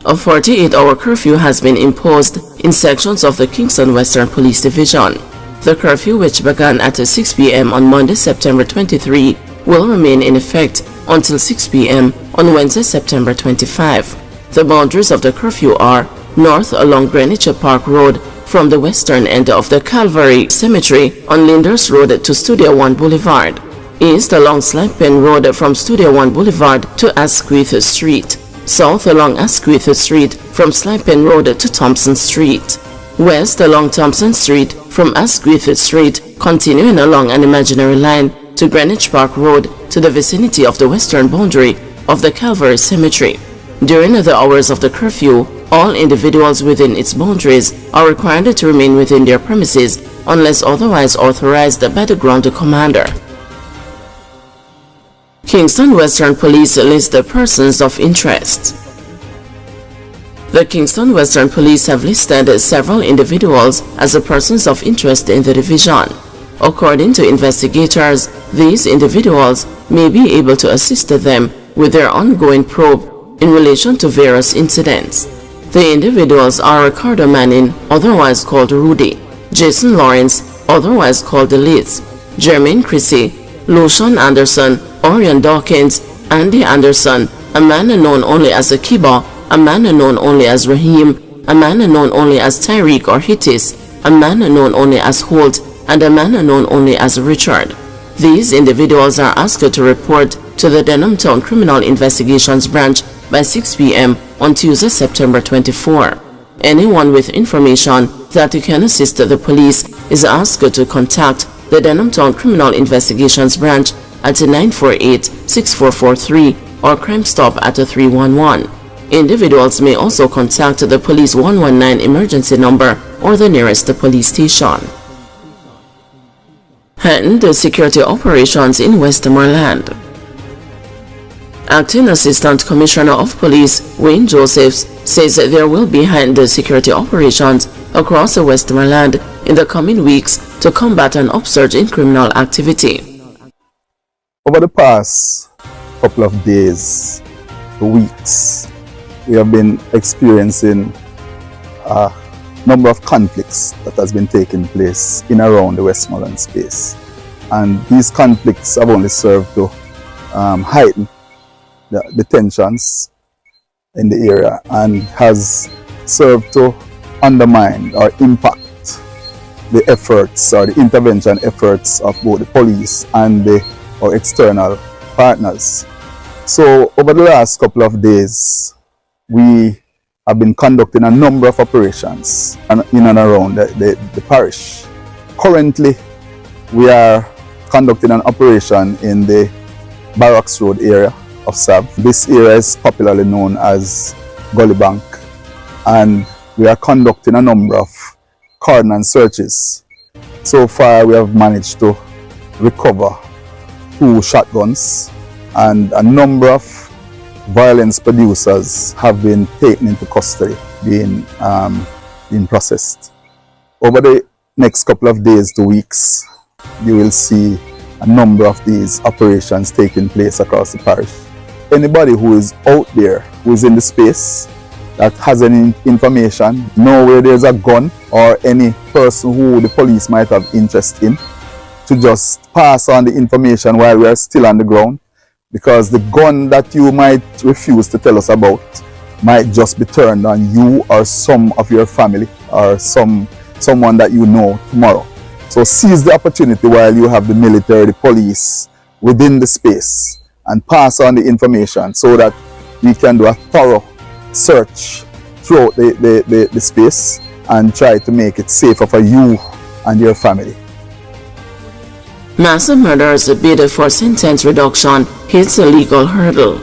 A 48-hour curfew has been imposed in sections of the Kingston Western Police Division. The curfew, which began at 6 p.m. on Monday, September 23, will remain in effect until 6 p.m. on Wednesday, September 25. The boundaries of the curfew are north along Greenwich Park Road from the western end of the Calvary Cemetery on Linders Road to Studio One Boulevard, east along Slide Pen Road from Studio One Boulevard to Asquith Street, south along Asquith Street from Slide Pen Road to Thompson Street, west along Thompson Street from Asquith Street, continuing along an imaginary line to Greenwich Park Road to the vicinity of the western boundary of the Calvary Cemetery. During the hours of the curfew, all individuals within its boundaries are required to remain within their premises unless otherwise authorized by the ground commander. Kingston Western Police list the persons of interest. The Kingston Western Police have listed several individuals as the persons of interest in the division. According to investigators, these individuals may be able to assist them with their ongoing probe in relation to various incidents. The individuals are Ricardo Manning, otherwise called Rudy, Jason Lawrence, otherwise called Liz, Jermaine Chrissy, Lucian Anderson, Orion Dawkins, Andy Anderson, a man known only as Akiba, a man known only as Raheem, a man known only as Tyreek or Hittis, a man known only as Holt, and a man known only as Richard. These individuals are asked to report to the Denham Town Criminal Investigations Branch by 6 p.m. on Tuesday, September 24. Anyone with information that can assist the police is asked to contact the Denham Town Criminal Investigations Branch at 948-6443 or Crime Stop at 311. Individuals may also contact the police 119 emergency number or the nearest police station. Heightened security operations in Westmoreland. Acting Assistant Commissioner of Police Wayne Josephs says that there will be heightened security operations across Westmoreland in the coming weeks to combat an upsurge in criminal activity. Over the past couple of days, weeks, we have been experiencing a number of conflicts that has been taking place in and around the Westmoreland space. And these conflicts have only served to heighten the tensions in the area and has served to undermine or impact the efforts or the intervention efforts of both the police and our external partners. So over the last couple of days, we have been conducting a number of operations in and around the parish. Currently, we are conducting an operation in the Barracks Road area of Sav. This area is popularly known as Gully Bank, and we are conducting a number of cordon searches. So far, we have managed to recover 2 shotguns, and a number of violence producers have been taken into custody, being processed. Over the next couple of days to weeks, you will see a number of these operations taking place across the parish. Anybody who is out there, who is in the space, that has any information, know where there's a gun or any person who the police might have interest in, to just pass on the information while we are still on the ground, because the gun that you might refuse to tell us about might just be turned on you or some of your family or someone that you know tomorrow. So seize the opportunity while you have the military, the police within the space, and pass on the information so that we can do a thorough search throughout the space and try to make it safer for you and your family. Mass murderers bid for sentence reduction hits a legal hurdle.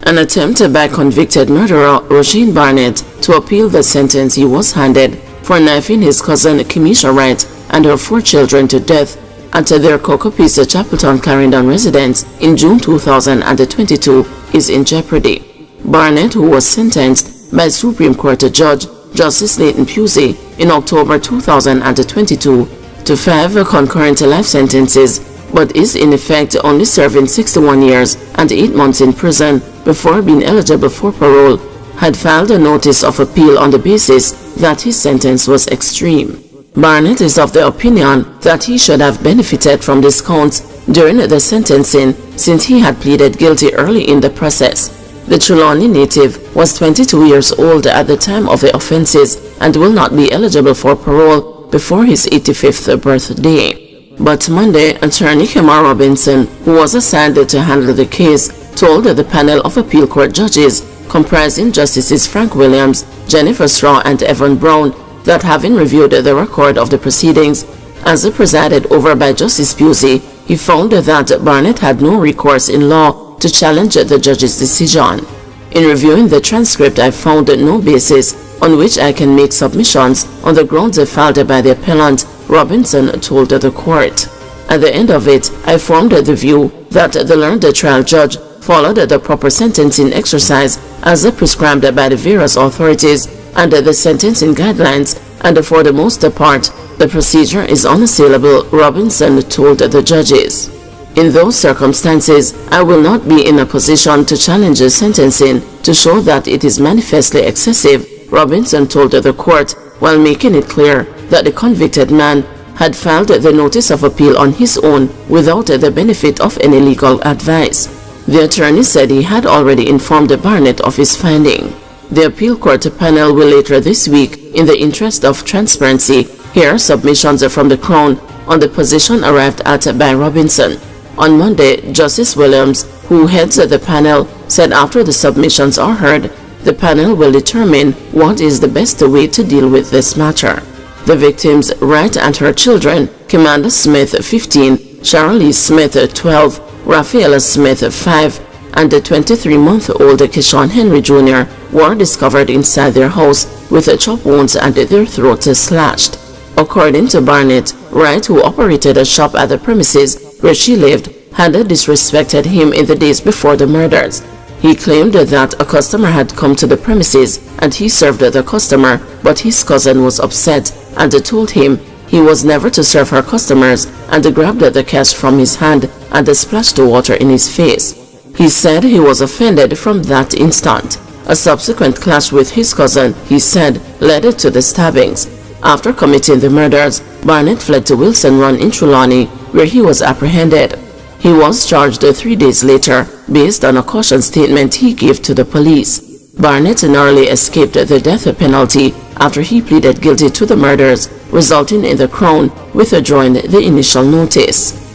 An attempt by convicted murderer Roisin Barnett to appeal the sentence he was handed for knifing his cousin Kimisha Wright and her 4 children to death at their Cocopisa Chapelton Clarendon residence in June 2022 is in jeopardy. Barnett, who was sentenced by Supreme Court Judge Justice Leighton Pusey in October 2022 to 5 concurrent life sentences, but is in effect only serving 61 years and 8 months in prison before being eligible for parole, had filed a notice of appeal on the basis that his sentence was extreme. Barnett is of the opinion that he should have benefited from discounts during the sentencing since he had pleaded guilty early in the process. The Trelawney native was 22 years old at the time of the offenses and will not be eligible for parole before his 85th birthday. But Monday, attorney Kemar Robinson, who was assigned to handle the case, told the panel of appeal court judges comprising Justices Frank Williams, Jennifer Straw, and Evan Brown that having reviewed the record of the proceedings, as presided over by Justice Pusey, he found that Barnett had no recourse in law to challenge the judge's decision. In reviewing the transcript, I found no basis on which I can make submissions on the grounds filed by the appellant, Robinson told the court. At the end of it, I formed the view that the learned trial judge followed the proper sentencing exercise as prescribed by the various authorities and the sentencing guidelines, and for the most part, the procedure is unassailable, Robinson told the judges. In those circumstances, I will not be in a position to challenge the sentencing to show that it is manifestly excessive, Robinson told the court, while making it clear that the convicted man had filed the notice of appeal on his own without the benefit of any legal advice. The attorney said he had already informed Barnett of his finding. The appeal court panel will later this week, in the interest of transparency, Here, submissions from the Crown on the position arrived at by Robinson. On Monday, Justice Williams, who heads the panel, said after the submissions are heard, the panel will determine what is the best way to deal with this matter. The victims, Wright and her children, Commander Smith, 15, Shirley Smith, 12, Raphael Smith, 5, and the 23-month-old Keshawn Henry Jr. were discovered inside their house with chop wounds and their throats slashed. According to Barnett, Wright, who operated a shop at the premises where she lived, had disrespected him in the days before the murders. He claimed that a customer had come to the premises and he served the customer, but his cousin was upset and told him he was never to serve her customers, and grabbed the cash from his hand and splashed the water in his face. He said he was offended from that instant. A subsequent clash with his cousin, he said, led to the stabbings. After committing the murders, Barnett fled to Wilson Run in Trelawney, where he was apprehended. He was charged 3 days later based on a caution statement he gave to the police. Barnett narrowly escaped the death penalty after he pleaded guilty to the murders, resulting in the Crown withdrawing the initial notice.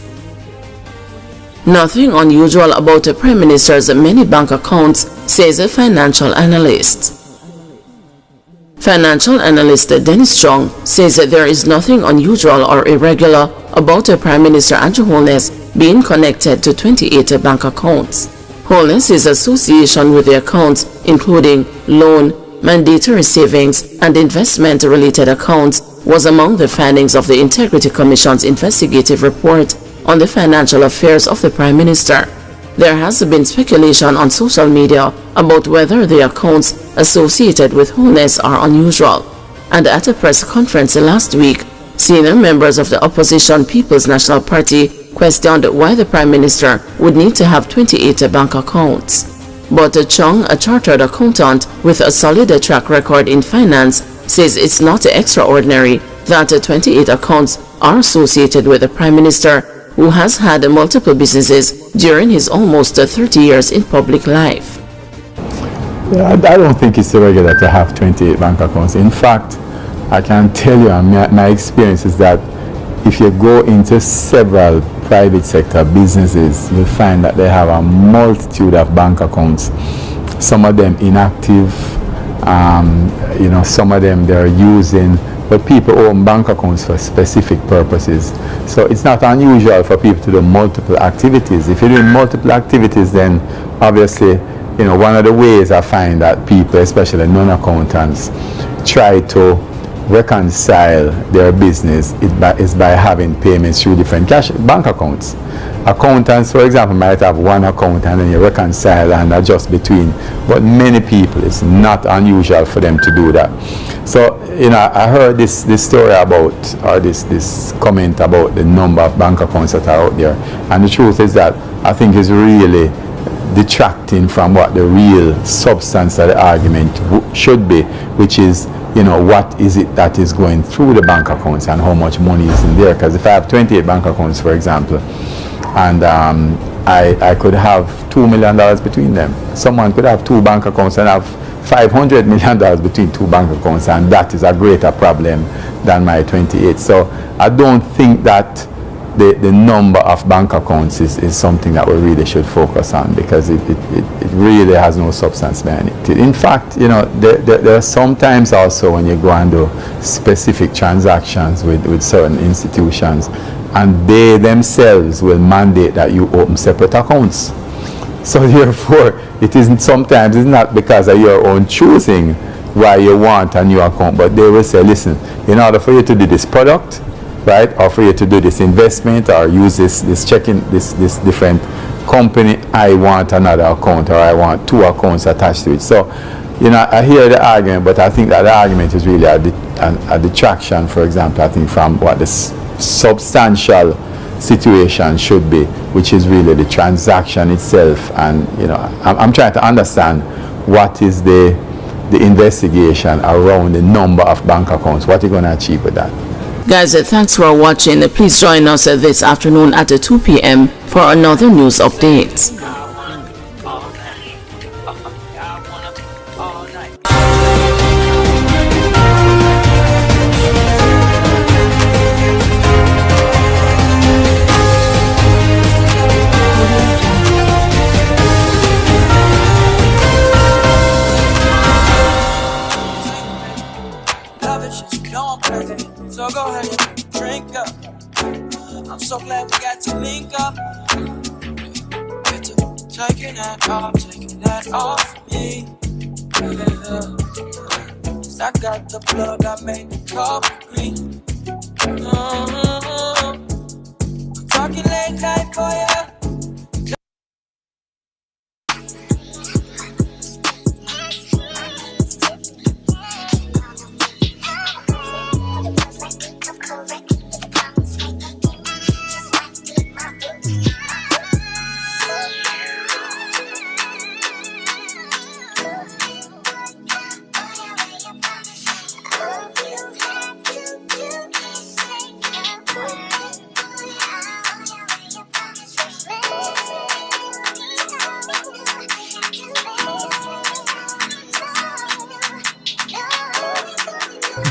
Nothing unusual about the Prime Minister's many bank accounts, says a financial analyst. Financial analyst Dennis Chung says that there is nothing unusual or irregular about Prime Minister Andrew Holness being connected to 28 bank accounts. Holness's association with the accounts, including loan, mandatory savings, and investment-related accounts, was among the findings of the Integrity Commission's investigative report on the financial affairs of the Prime Minister. There has been speculation on social media about whether the accounts associated with Holness are unusual. And at a press conference last week, senior members of the opposition People's National Party questioned why the Prime Minister would need to have 28 bank accounts. But Chung, a chartered accountant with a solid track record in finance, says it's not extraordinary that 28 accounts are associated with the Prime Minister, who has had multiple businesses during his almost 30 years in public life. Yeah, I don't think it's irregular to have 28 bank accounts. In fact, I can tell you, my experience is that if you go into several private sector businesses, you'll find that they have a multitude of bank accounts. Some of them inactive, some of them they're using, but people own bank accounts for specific purposes. So it's not unusual for people to do multiple activities. If you're doing multiple activities, then obviously, one of the ways I find that people, especially non-accountants, try to reconcile their business is by having payments through different cash bank accounts. Accountants, for example, might have one account and then you reconcile and adjust between, but many people, it's not unusual for them to do that. So, I heard this story about, or this comment about the number of bank accounts that are out there, and the truth is that I think it's really detracting from what the real substance of the argument should be, which is, what is it that is going through the bank accounts and how much money is in there. Because if I have 28 bank accounts, for example, and I could have $2 million between them. Someone could have 2 bank accounts and have $500 million between 2 bank accounts, and that is a greater problem than my 28. So I don't think that the number of bank accounts is something that we really should focus on, because it really has no substance behind it. In fact, there are sometimes also when you go and do specific transactions with certain institutions, and they themselves will mandate that you open separate accounts. So therefore, sometimes it's not because of your own choosing why you want a new account, but they will say, listen, in order for you to do this product, right, or for you to do this investment or use this checking, this different company, I want another account, or I want 2 accounts attached to it. So, I hear the argument, but I think that the argument is really a detraction, for example, I think, from what the substantial situation should be, which is really the transaction itself. And, I'm trying to understand what is the investigation around the number of bank accounts. What are you going to achieve with that? Guys, thanks for watching. Please join us this afternoon at 2 p.m. for another news update. delicious. You know I'm crazy, so go ahead and drink up. I'm so glad we got to link up. Taking that off me. Yeah. 'Cause I got the plug, I made the coffee green. I'm talking late night for ya.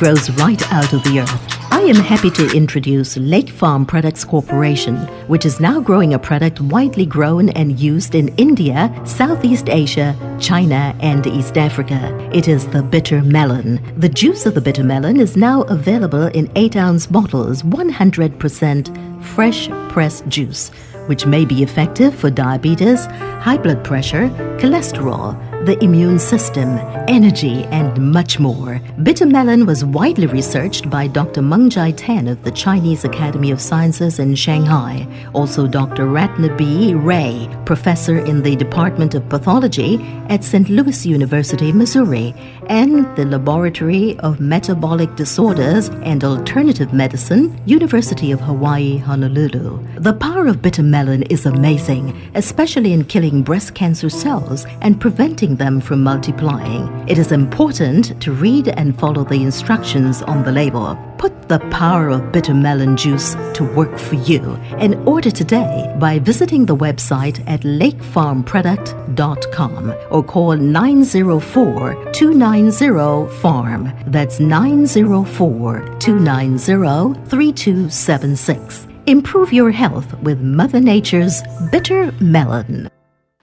Grows right out of the earth. I am happy to introduce Lake Farm Products Corporation, which is now growing a product widely grown and used in India, Southeast Asia, China, and East Africa. It is the bitter melon. The juice of the bitter melon is now available in 8-ounce bottles, 100% fresh pressed juice, which may be effective for diabetes, high blood pressure, cholesterol, the immune system, energy, and much more. Bitter melon was widely researched by Dr. Mengjai Tan of the Chinese Academy of Sciences in Shanghai. Also Dr. Ratna B. Ray, professor in the Department of Pathology at St. Louis University, Missouri, and the Laboratory of Metabolic Disorders and Alternative Medicine, University of Hawaii, Honolulu. The power of bitter melon is amazing, especially in killing breast cancer cells and preventing them from multiplying. It is important to read and follow the instructions on the label. Put the power of bitter melon juice to work for you and order today by visiting the website at lakefarmproduct.com or call 904-290-FARM. That's 904-290-3276. Improve your health with Mother Nature's bitter melon.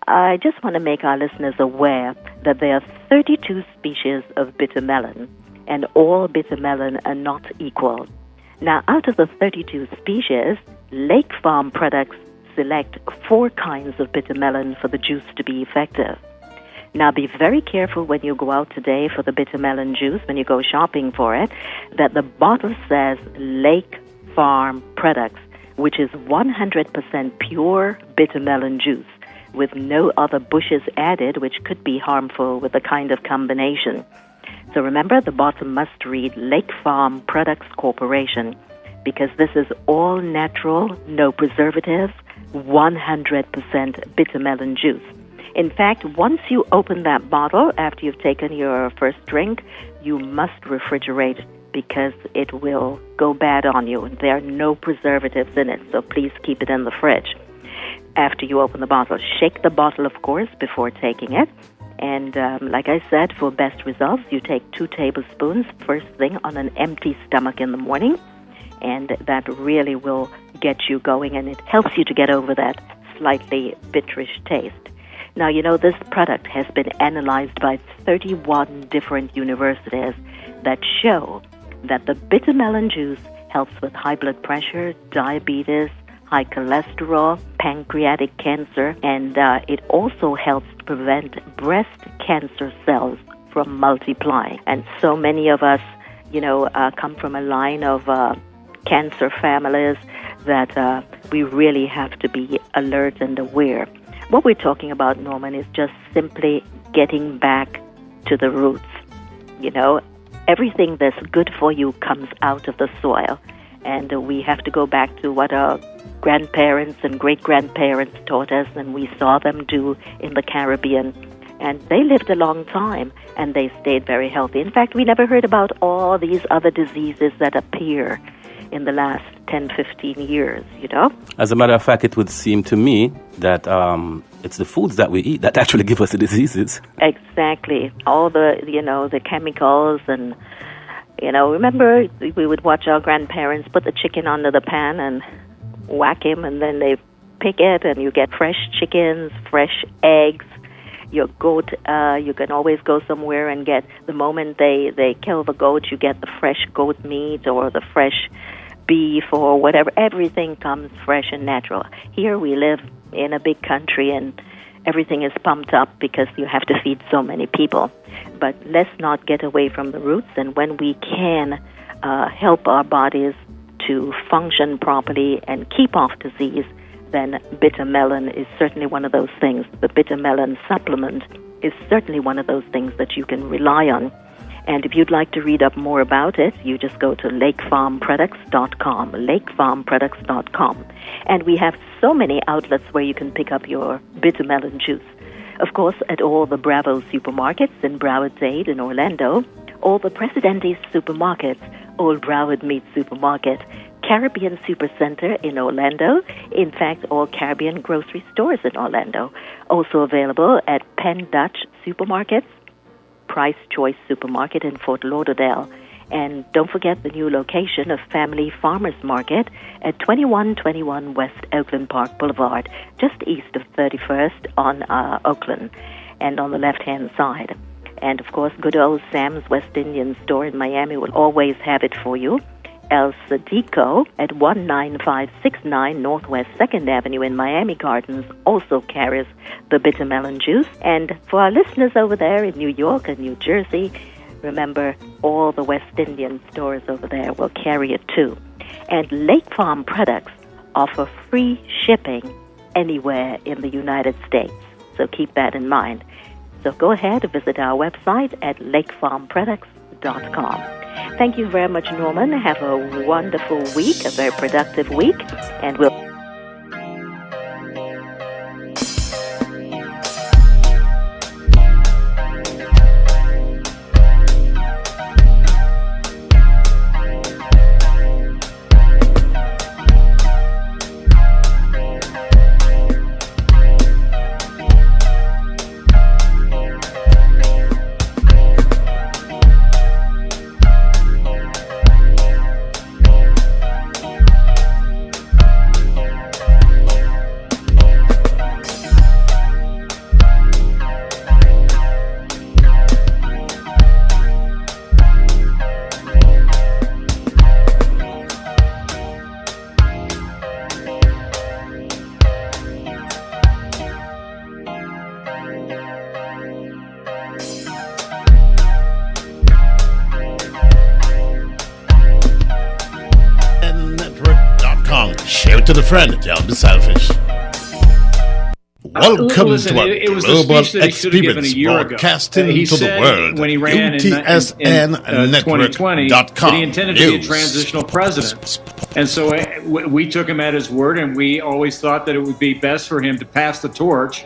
I just want to make our listeners aware that there are 32 species of bitter melon, and all bitter melon are not equal. Now, out of the 32 species, Lake Farm Products select 4 kinds of bitter melon for the juice to be effective. Now, be very careful when you go out today for the bitter melon juice, when you go shopping for it, that the bottle says Lake Farm Products, which is 100% pure bitter melon juice, with no other bushes added, which could be harmful with the kind of combination. So remember, the bottle must read Lake Farm Products Corporation, because this is all natural, no preservatives, 100% bitter melon juice. In fact, once you open that bottle, after you've taken your first drink, you must refrigerate, because it will go bad on you. There are no preservatives in it, so please keep it in the fridge. After you open the bottle, shake the bottle, of course, before taking it. And like I said, for best results, you take 2 tablespoons first thing on an empty stomach in the morning, and that really will get you going, and it helps you to get over that slightly bitterish taste. Now, you know, this product has been analyzed by 31 different universities that show that the bitter melon juice helps with high blood pressure, diabetes, high cholesterol, pancreatic cancer, and it also helps to prevent breast cancer cells from multiplying. And so many of us, come from a line of cancer families that we really have to be alert and aware. What we're talking about, Norman, is just simply getting back to the roots. Everything that's good for you comes out of the soil, and we have to go back to what our grandparents and great-grandparents taught us, and we saw them do in the Caribbean. And they lived a long time, and they stayed very healthy. In fact, we never heard about all these other diseases that appear in the last 10, 15 years, As a matter of fact, it would seem to me that it's the foods that we eat that actually give us the diseases. Exactly. All the chemicals and, remember we would watch our grandparents put the chicken under the pan and whack him, and then they pick it, and you get fresh chickens, fresh eggs, your goat. You can always go somewhere and get, the moment they kill the goat, you get the fresh goat meat or the fresh beef or whatever. Everything comes fresh and natural. Here we live in a big country and everything is pumped up because you have to feed so many people. But let's not get away from the roots, and when we can help our bodies to function properly and keep off disease, then bitter melon is certainly one of those things. The bitter melon supplement is certainly one of those things that you can rely on. And if you'd like to read up more about it, you just go to lakefarmproducts.com, lakefarmproducts.com. And we have so many outlets where you can pick up your bitter melon juice. Of course, at all the Bravo supermarkets in Broward Dade in Orlando, all the Presidente's supermarkets, Old Broward Meat Supermarket, Caribbean Supercenter in Orlando, in fact, all Caribbean grocery stores in Orlando. Also available at Penn Dutch Supermarkets, Price Choice Supermarket in Fort Lauderdale. And don't forget the new location of Family Farmers Market at 2121 West Oakland Park Boulevard, just east of 31st on Oakland, and on the left-hand side. And, of course, good old Sam's West Indian Store in Miami will always have it for you. El Sadico at 19569 Northwest 2nd Avenue in Miami Gardens also carries the bitter melon juice. And for our listeners over there in New York and New Jersey, remember, all the West Indian stores over there will carry it too. And Lake Farm products offer free shipping anywhere in the United States. So keep that in mind. So go ahead and visit our website at lakefarmproducts.com. Thank you very much, Norman. Have a wonderful week, a very productive week, and we'll... Share to the friend, don't be selfish. Welcome listen, to a it was global the speech that he should have given a experience year ago. broadcasting He to the said world. when he ran in 2020 that he intended to be a transitional president. And so we took him at his word, and we always thought that it would be best for him to pass the torch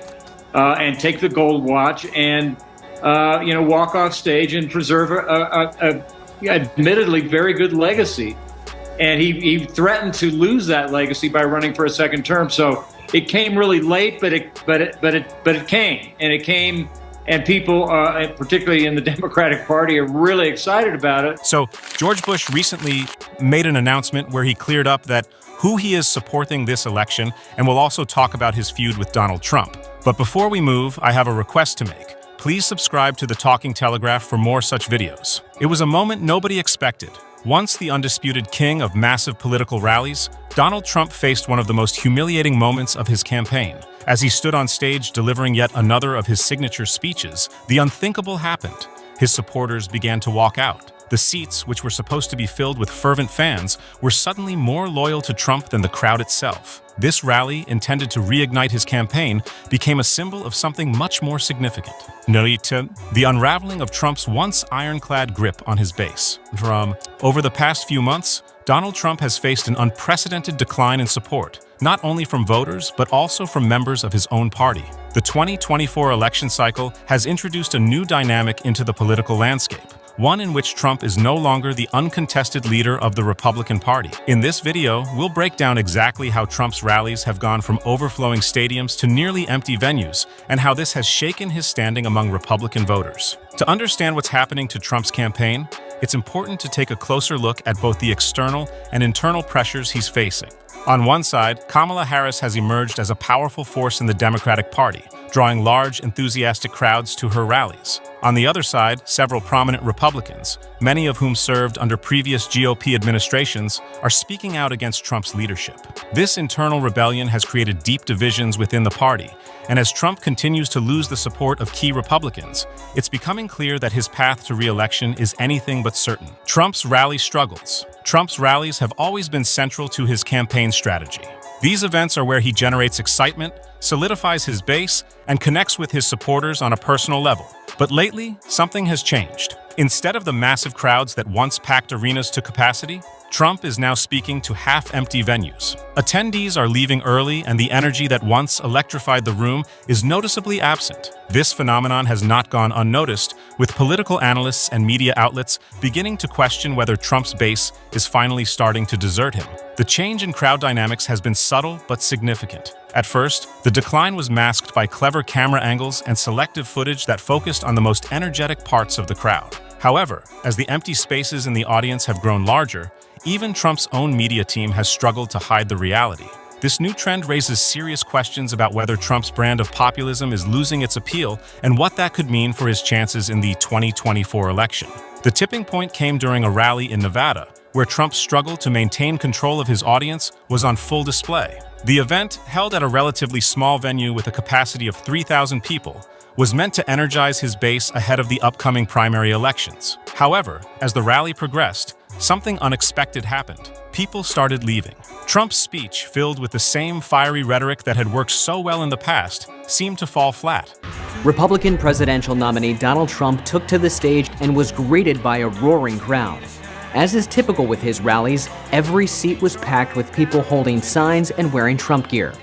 and take the gold watch and walk off stage and preserve a admittedly very good legacy. And he threatened to lose that legacy by running for a second term. So it came really late, but it came, and people, particularly in the Democratic Party, are really excited about it. So George Bush recently made an announcement where he cleared up that who he is supporting this election, and will also talk about his feud with Donald Trump. But before we move, I have a request to make. Please subscribe to the Talking Telegraph for more such videos. It was a moment nobody expected. Once the undisputed king of massive political rallies, Donald Trump faced one of the most humiliating moments of his campaign. As he stood on stage delivering yet another of his signature speeches, the unthinkable happened. His supporters began to walk out. The seats, which were supposed to be filled with fervent fans, were suddenly more loyal to Trump than the crowd itself. This rally, intended to reignite his campaign, became a symbol of something much more significant. The unraveling of Trump's once ironclad grip on his base. Over the past few months, Donald Trump has faced an unprecedented decline in support, not only from voters, but also from members of his own party. The 2024 election cycle has introduced a new dynamic into the political landscape, one in which Trump is no longer the uncontested leader of the Republican Party. In this video, we'll break down exactly how Trump's rallies have gone from overflowing stadiums to nearly empty venues, and how this has shaken his standing among Republican voters. To understand what's happening to Trump's campaign, it's important to take a closer look at both the external and internal pressures he's facing. On one side, Kamala Harris has emerged as a powerful force in the Democratic Party, drawing large, enthusiastic crowds to her rallies. On the other side, several prominent Republicans, many of whom served under previous GOP administrations, are speaking out against Trump's leadership. This internal rebellion has created deep divisions within the party, and as Trump continues to lose the support of key Republicans, it's becoming clear that his path to re-election is anything but certain. Trump's rally struggles. Trump's rallies have always been central to his campaign strategy. These events are where he generates excitement, solidifies his base, and connects with his supporters on a personal level. But lately, something has changed. Instead of the massive crowds that once packed arenas to capacity, Trump is now speaking to half-empty venues. Attendees are leaving early, and the energy that once electrified the room is noticeably absent. This phenomenon has not gone unnoticed, with political analysts and media outlets beginning to question whether Trump's base is finally starting to desert him. The change in crowd dynamics has been subtle but significant. At first, the decline was masked by clever camera angles and selective footage that focused on the most energetic parts of the crowd. However, as the empty spaces in the audience have grown larger, even Trump's own media team has struggled to hide the reality. This new trend raises serious questions about whether Trump's brand of populism is losing its appeal and what that could mean for his chances in the 2024 election. The tipping point came during a rally in Nevada, where Trump's struggle to maintain control of his audience was on full display. The event, held at a relatively small venue with a capacity of 3,000 people, was meant to energize his base ahead of the upcoming primary elections. However, as the rally progressed, something unexpected happened. People started leaving. Trump's speech, filled with the same fiery rhetoric that had worked so well in the past, seemed to fall flat. Republican presidential nominee Donald Trump took to the stage and was greeted by a roaring crowd. As is typical with his rallies, every seat was packed with people holding signs and wearing Trump gear.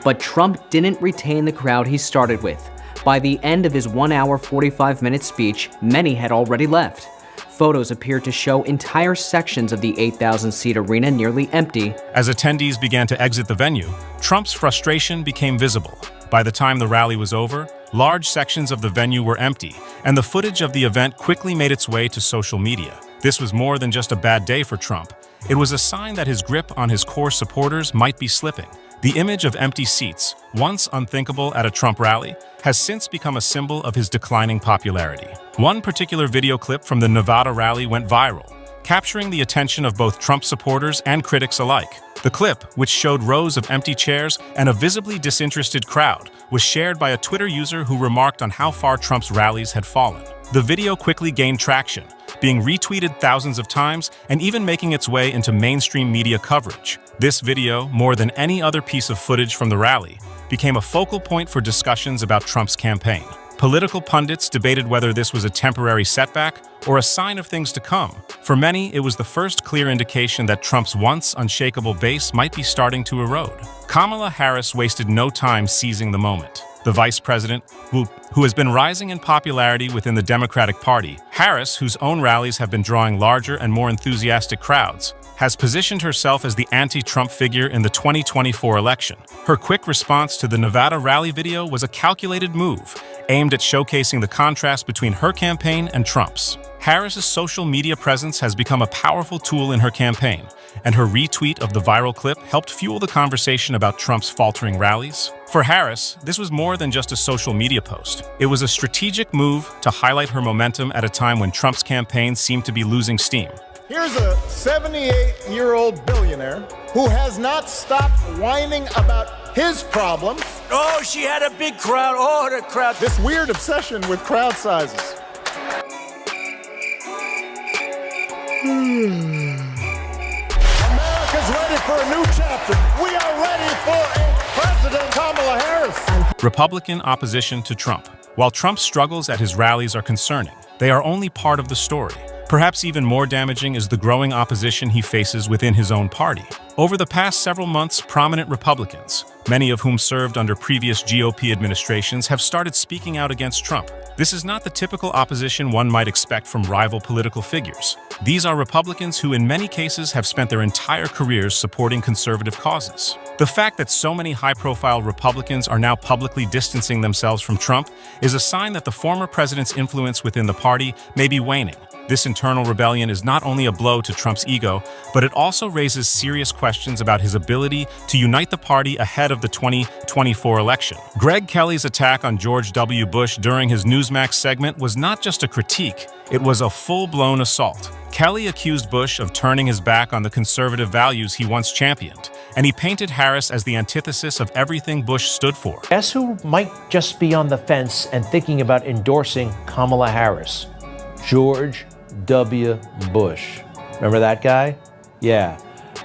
But Trump didn't retain the crowd he started with. By the end of his 1-hour, 45-minute speech, many had already left. Photos appeared to show entire sections of the 8,000-seat arena nearly empty. As attendees began to exit the venue, Trump's frustration became visible. By the time the rally was over, large sections of the venue were empty, and the footage of the event quickly made its way to social media. This was more than just a bad day for Trump. It was a sign that his grip on his core supporters might be slipping. The image of empty seats, once unthinkable at a Trump rally, has since become a symbol of his declining popularity. One particular video clip from the Nevada rally went viral, capturing the attention of both Trump supporters and critics alike. The clip, which showed rows of empty chairs and a visibly disinterested crowd, was shared by a Twitter user who remarked on how far Trump's rallies had fallen. The video quickly gained traction, being retweeted thousands of times and even making its way into mainstream media coverage. This video, more than any other piece of footage from the rally, became a focal point for discussions about Trump's campaign. Political pundits debated whether this was a temporary setback or a sign of things to come. For many, it was the first clear indication that Trump's once unshakable base might be starting to erode. Kamala Harris wasted no time seizing the moment. The vice president, who has been rising in popularity within the Democratic Party, Harris, whose own rallies have been drawing larger and more enthusiastic crowds, has positioned herself as the anti-Trump figure in the 2024 election. Her quick response to the Nevada rally video was a calculated move, aimed at showcasing the contrast between her campaign and Trump's. Harris's social media presence has become a powerful tool in her campaign, and her retweet of the viral clip helped fuel the conversation about Trump's faltering rallies. For Harris, this was more than just a social media post. It was a strategic move to highlight her momentum at a time when Trump's campaign seemed to be losing steam. Here's a 78-year-old billionaire who has not stopped whining about his problems. Oh, she had a big crowd. Oh, the crowd. This weird obsession with crowd sizes. America's ready for a new chapter. We are ready for a President Kamala Harris. Republican opposition to Trump. While Trump's struggles at his rallies are concerning, they are only part of the story. Perhaps even more damaging is the growing opposition he faces within his own party. Over the past several months, prominent Republicans, many of whom served under previous GOP administrations, have started speaking out against Trump. This is not the typical opposition one might expect from rival political figures. These are Republicans who in many cases have spent their entire careers supporting conservative causes. The fact that so many high-profile Republicans are now publicly distancing themselves from Trump is a sign that the former president's influence within the party may be waning. This internal rebellion is not only a blow to Trump's ego, but it also raises serious questions about his ability to unite the party ahead of the 2024 election. Greg Kelly's attack on George W. Bush during his Newsmax segment was not just a critique, it was a full-blown assault. Kelly accused Bush of turning his back on the conservative values he once championed, and he painted Harris as the antithesis of everything Bush stood for. Guess who might just be on the fence and thinking about endorsing Kamala Harris? George W. Bush. Remember that guy? Yeah.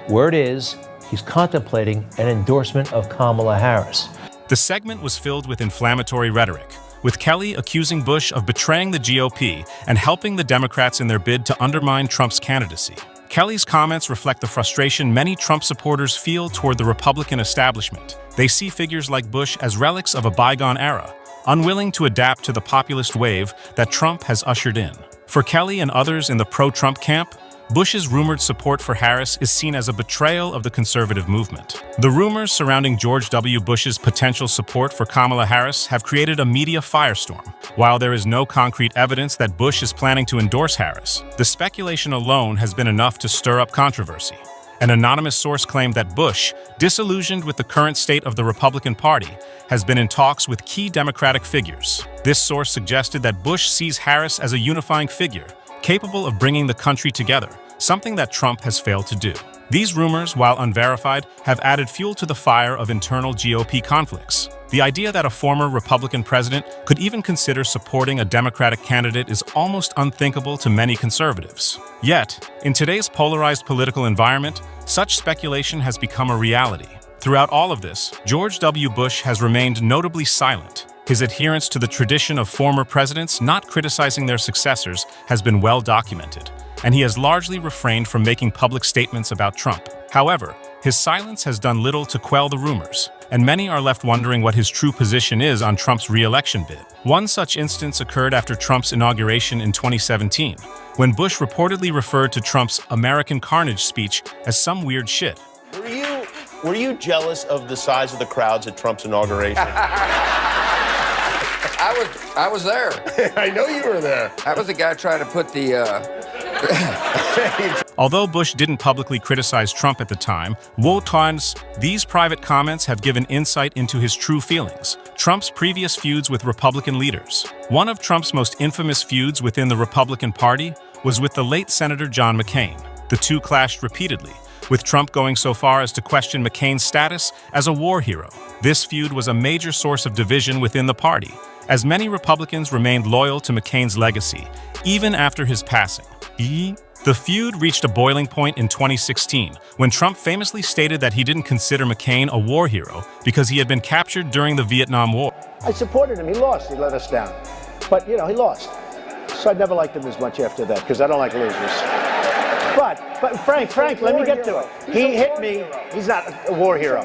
Word is, he's contemplating an endorsement of Kamala Harris. The segment was filled with inflammatory rhetoric, with Kelly accusing Bush of betraying the GOP and helping the Democrats in their bid to undermine Trump's candidacy. Kelly's comments reflect the frustration many Trump supporters feel toward the Republican establishment. They see figures like Bush as relics of a bygone era, unwilling to adapt to the populist wave that Trump has ushered in. For Kelly and others in the pro-Trump camp, Bush's rumored support for Harris is seen as a betrayal of the conservative movement. The rumors surrounding George W. Bush's potential support for Kamala Harris have created a media firestorm. While there is no concrete evidence that Bush is planning to endorse Harris, the speculation alone has been enough to stir up controversy. An anonymous source claimed that Bush, disillusioned with the current state of the Republican Party, has been in talks with key Democratic figures. This source suggested that Bush sees Harris as a unifying figure, capable of bringing the country together, something that Trump has failed to do. These rumors, while unverified, have added fuel to the fire of internal GOP conflicts. The idea that a former Republican president could even consider supporting a Democratic candidate is almost unthinkable to many conservatives. Yet, in today's polarized political environment, such speculation has become a reality. Throughout all of this, George W. Bush has remained notably silent. His adherence to the tradition of former presidents not criticizing their successors has been well documented, and he has largely refrained from making public statements about Trump. However, his silence has done little to quell the rumors, and many are left wondering what his true position is on Trump's re-election bid. One such instance occurred after Trump's inauguration in 2017, when Bush reportedly referred to Trump's American Carnage speech as some weird shit. Were you jealous of the size of the crowds at Trump's inauguration? I was there. I know you were there. I was the guy trying to put the... Although Bush didn't publicly criticize Trump at the time, these private comments have given insight into his true feelings. Trump's previous feuds with Republican leaders. One of Trump's most infamous feuds within the Republican Party was with the late Senator John McCain. The two clashed repeatedly, with Trump going so far as to question McCain's status as a war hero. This feud was a major source of division within the party, as many Republicans remained loyal to McCain's legacy, even after his passing. The feud reached a boiling point in 2016, when Trump famously stated that he didn't consider McCain a war hero because he had been captured during the Vietnam War. I supported him. He lost. He let us down. But, he lost. So I never liked him as much after that, because I don't like losers. But Frank, let me get to it. He hit me. He's not a war hero.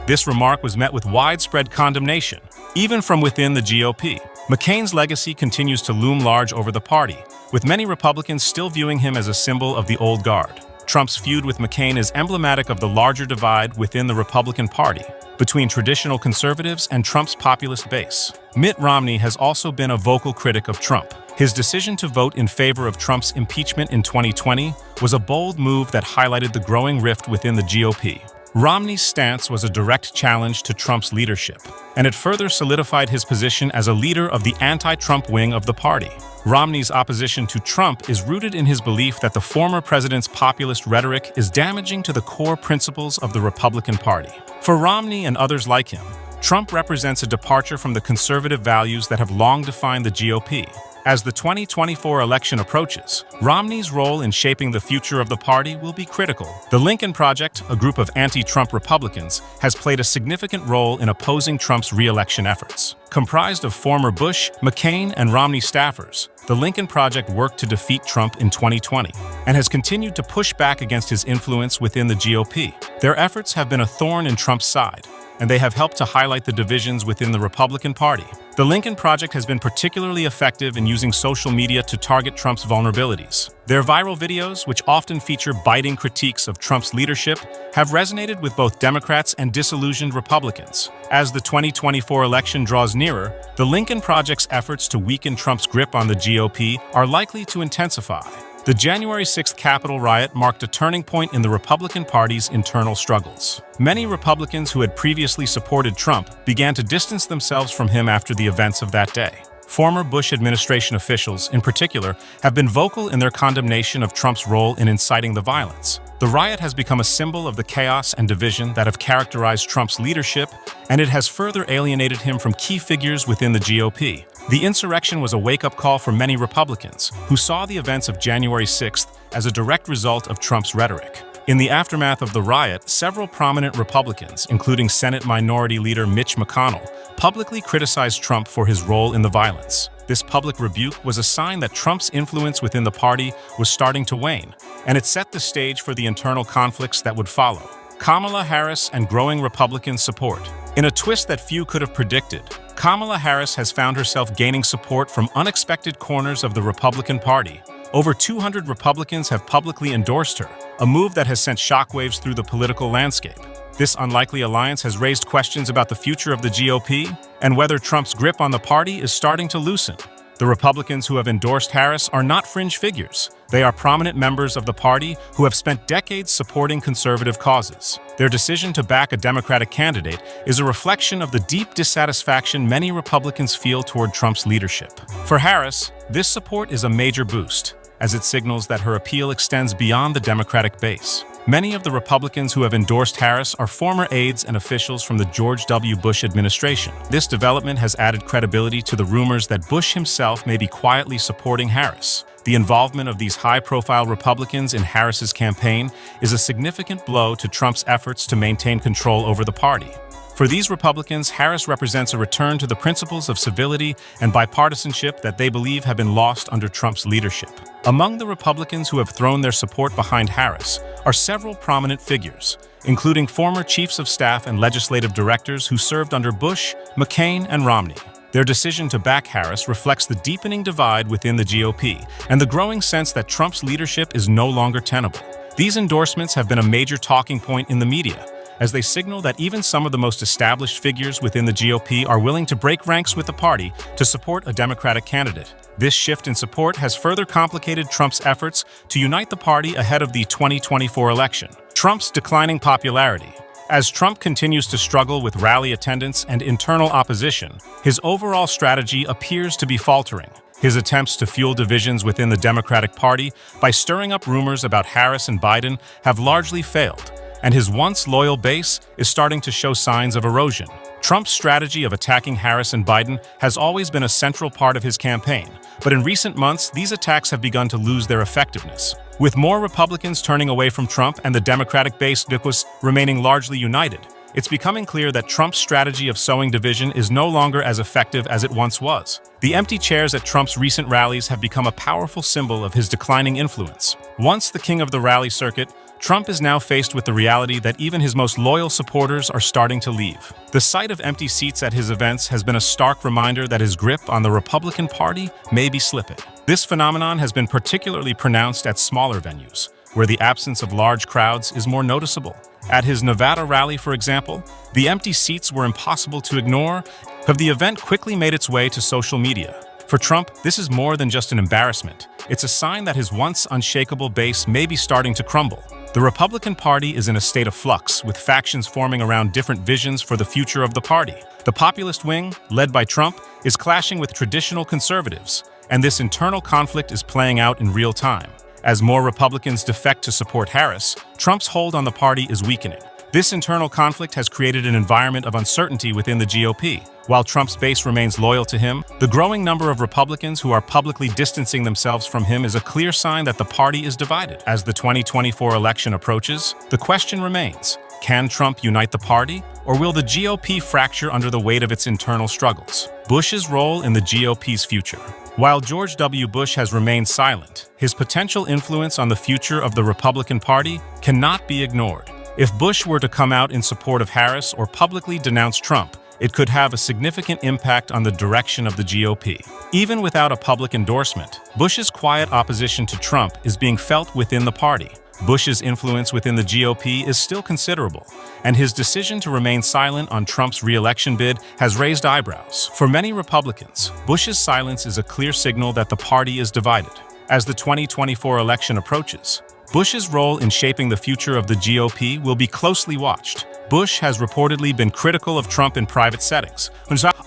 This remark was met with widespread condemnation, even from within the GOP. McCain's legacy continues to loom large over the party, with many Republicans still viewing him as a symbol of the old guard. Trump's feud with McCain is emblematic of the larger divide within the Republican Party, between traditional conservatives and Trump's populist base. Mitt Romney has also been a vocal critic of Trump. His decision to vote in favor of Trump's impeachment in 2020 was a bold move that highlighted the growing rift within the GOP. Romney's stance was a direct challenge to Trump's leadership, and it further solidified his position as a leader of the anti-Trump wing of the party. Romney's opposition to Trump is rooted in his belief that the former president's populist rhetoric is damaging to the core principles of the Republican Party. For Romney and others like him, Trump represents a departure from the conservative values that have long defined the GOP. As the 2024 election approaches, Romney's role in shaping the future of the party will be critical. The Lincoln Project, a group of anti-Trump Republicans, has played a significant role in opposing Trump's re-election efforts. Comprised of former Bush, McCain, and Romney staffers, the Lincoln Project worked to defeat Trump in 2020 and has continued to push back against his influence within the GOP. Their efforts have been a thorn in Trump's side, and they have helped to highlight the divisions within the Republican Party. The Lincoln Project has been particularly effective in using social media to target Trump's vulnerabilities. Their viral videos, which often feature biting critiques of Trump's leadership, have resonated with both Democrats and disillusioned Republicans. As the 2024 election draws nearer, the Lincoln Project's efforts to weaken Trump's grip on the GOP are likely to intensify. The January 6th Capitol riot marked a turning point in the Republican Party's internal struggles. Many Republicans who had previously supported Trump began to distance themselves from him after the events of that day. Former Bush administration officials, in particular, have been vocal in their condemnation of Trump's role in inciting the violence. The riot has become a symbol of the chaos and division that have characterized Trump's leadership, and it has further alienated him from key figures within the GOP. The insurrection was a wake-up call for many Republicans, who saw the events of January 6th as a direct result of Trump's rhetoric. In the aftermath of the riot, several prominent Republicans, including Senate Minority Leader Mitch McConnell, publicly criticized Trump for his role in the violence. This public rebuke was a sign that Trump's influence within the party was starting to wane, and it set the stage for the internal conflicts that would follow. Kamala Harris and growing Republican support. In a twist that few could have predicted, Kamala Harris has found herself gaining support from unexpected corners of the Republican Party. Over 200 Republicans have publicly endorsed her, a move that has sent shockwaves through the political landscape. This unlikely alliance has raised questions about the future of the GOP and whether Trump's grip on the party is starting to loosen. The Republicans who have endorsed Harris are not fringe figures. They are prominent members of the party who have spent decades supporting conservative causes. Their decision to back a Democratic candidate is a reflection of the deep dissatisfaction many Republicans feel toward Trump's leadership. For Harris, this support is a major boost, as it signals that her appeal extends beyond the Democratic base. Many of the Republicans who have endorsed Harris are former aides and officials from the George W. Bush administration. This development has added credibility to the rumors that Bush himself may be quietly supporting Harris. The involvement of these high-profile Republicans in Harris's campaign is a significant blow to Trump's efforts to maintain control over the party. For these Republicans, Harris represents a return to the principles of civility and bipartisanship that they believe have been lost under Trump's leadership. Among the Republicans who have thrown their support behind Harris are several prominent figures, including former chiefs of staff and legislative directors who served under Bush, McCain, and Romney. Their decision to back Harris reflects the deepening divide within the GOP and the growing sense that Trump's leadership is no longer tenable. These endorsements have been a major talking point in the media, as they signal that even some of the most established figures within the GOP are willing to break ranks with the party to support a Democratic candidate. This shift in support has further complicated Trump's efforts to unite the party ahead of the 2024 election. Trump's declining popularity. As Trump continues to struggle with rally attendance and internal opposition, his overall strategy appears to be faltering. His attempts to fuel divisions within the Democratic Party by stirring up rumors about Harris and Biden have largely failed, and his once loyal base is starting to show signs of erosion. Trump's strategy of attacking Harris and Biden has always been a central part of his campaign, but in recent months, these attacks have begun to lose their effectiveness. With more Republicans turning away from Trump and the Democratic base remaining largely united, it's becoming clear that Trump's strategy of sowing division is no longer as effective as it once was. The empty chairs at Trump's recent rallies have become a powerful symbol of his declining influence. Once the king of the rally circuit, Trump is now faced with the reality that even his most loyal supporters are starting to leave. The sight of empty seats at his events has been a stark reminder that his grip on the Republican Party may be slipping. This phenomenon has been particularly pronounced at smaller venues, where the absence of large crowds is more noticeable. At his Nevada rally, for example, the empty seats were impossible to ignore, but the event quickly made its way to social media. For Trump, this is more than just an embarrassment. It's a sign that his once unshakable base may be starting to crumble. The Republican Party is in a state of flux, with factions forming around different visions for the future of the party. The populist wing, led by Trump, is clashing with traditional conservatives, and this internal conflict is playing out in real time. As more Republicans defect to support Harris, Trump's hold on the party is weakening. This internal conflict has created an environment of uncertainty within the GOP. While Trump's base remains loyal to him, the growing number of Republicans who are publicly distancing themselves from him is a clear sign that the party is divided. As the 2024 election approaches, the question remains, can Trump unite the party, or will the GOP fracture under the weight of its internal struggles? Bush's role in the GOP's future. While George W. Bush has remained silent, his potential influence on the future of the Republican Party cannot be ignored. If Bush were to come out in support of Harris or publicly denounce Trump, it could have a significant impact on the direction of the GOP. Even without a public endorsement, Bush's quiet opposition to Trump is being felt within the party. Bush's influence within the GOP is still considerable, and his decision to remain silent on Trump's re-election bid has raised eyebrows. For many Republicans, Bush's silence is a clear signal that the party is divided. As the 2024 election approaches, Bush's role in shaping the future of the GOP will be closely watched. Bush has reportedly been critical of Trump in private settings,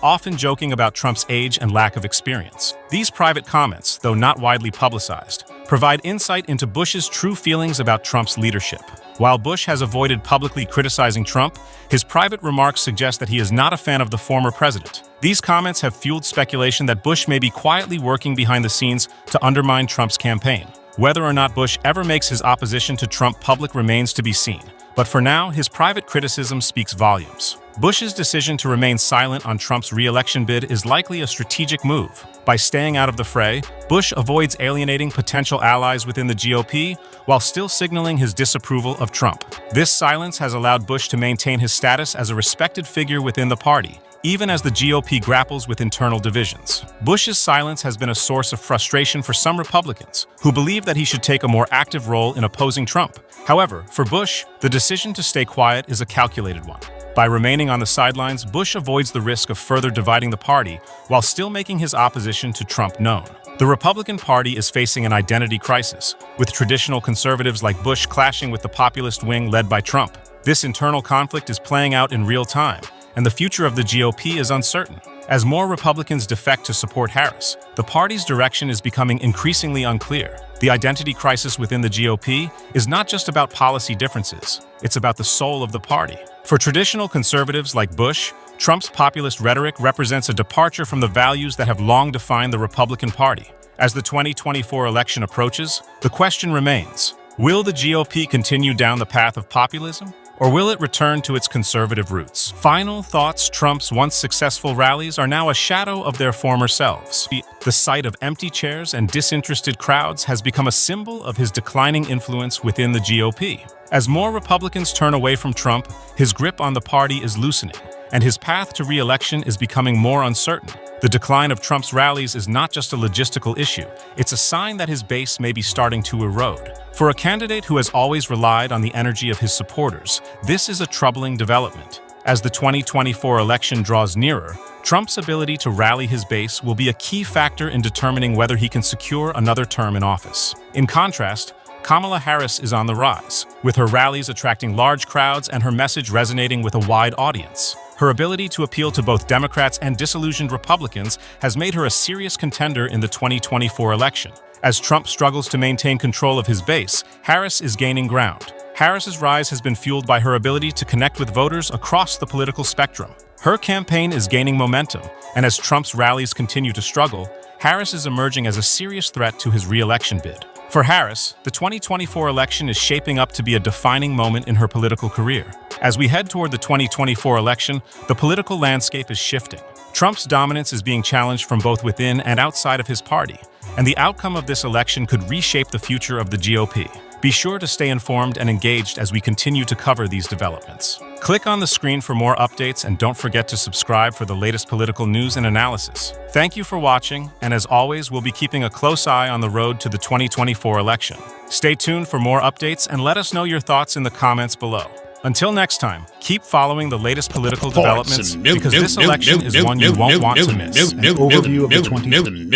often joking about Trump's age and lack of experience. These private comments, though not widely publicized, provide insight into Bush's true feelings about Trump's leadership. While Bush has avoided publicly criticizing Trump, his private remarks suggest that he is not a fan of the former president. These comments have fueled speculation that Bush may be quietly working behind the scenes to undermine Trump's campaign. Whether or not Bush ever makes his opposition to Trump public remains to be seen, but for now, his private criticism speaks volumes. Bush's decision to remain silent on Trump's re-election bid is likely a strategic move. By staying out of the fray, Bush avoids alienating potential allies within the GOP while still signaling his disapproval of Trump. This silence has allowed Bush to maintain his status as a respected figure within the party, even as the GOP grapples with internal divisions. Bush's silence has been a source of frustration for some Republicans, who believe that he should take a more active role in opposing Trump. However, for Bush, the decision to stay quiet is a calculated one. By remaining on the sidelines, Bush avoids the risk of further dividing the party while still making his opposition to Trump known. The Republican Party is facing an identity crisis, with traditional conservatives like Bush clashing with the populist wing led by Trump. This internal conflict is playing out in real time, and the future of the GOP is uncertain. As more Republicans defect to support Harris, the party's direction is becoming increasingly unclear. The identity crisis within the GOP is not just about policy differences, it's about the soul of the party. For traditional conservatives like Bush, Trump's populist rhetoric represents a departure from the values that have long defined the Republican Party. As the 2024 election approaches, the question remains, will the GOP continue down the path of populism? Or will it return to its conservative roots? Final thoughts: Trump's once successful rallies are now a shadow of their former selves. The sight of empty chairs and disinterested crowds has become a symbol of his declining influence within the GOP. As more Republicans turn away from Trump, his grip on the party is loosening, and his path to re-election is becoming more uncertain. The decline of Trump's rallies is not just a logistical issue, it's a sign that his base may be starting to erode. For a candidate who has always relied on the energy of his supporters, this is a troubling development. As the 2024 election draws nearer, Trump's ability to rally his base will be a key factor in determining whether he can secure another term in office. In contrast, Kamala Harris is on the rise, with her rallies attracting large crowds and her message resonating with a wide audience. Her ability to appeal to both Democrats and disillusioned Republicans has made her a serious contender in the 2024 election. As Trump struggles to maintain control of his base, Harris is gaining ground. Harris's rise has been fueled by her ability to connect with voters across the political spectrum. Her campaign is gaining momentum, and as Trump's rallies continue to struggle, Harris is emerging as a serious threat to his re-election bid. For Harris, the 2024 election is shaping up to be a defining moment in her political career. As we head toward the 2024 election, the political landscape is shifting. Trump's dominance is being challenged from both within and outside of his party, and the outcome of this election could reshape the future of the GOP. Be sure to stay informed and engaged as we continue to cover these developments. Click on the screen for more updates and don't forget to subscribe for the latest political news and analysis. Thank you for watching, and as always, we'll be keeping a close eye on the road to the 2024 election. Stay tuned for more updates and let us know your thoughts in the comments below. Until next time, keep following the latest political developments because this election is one you won't want to miss. An overview of the 2024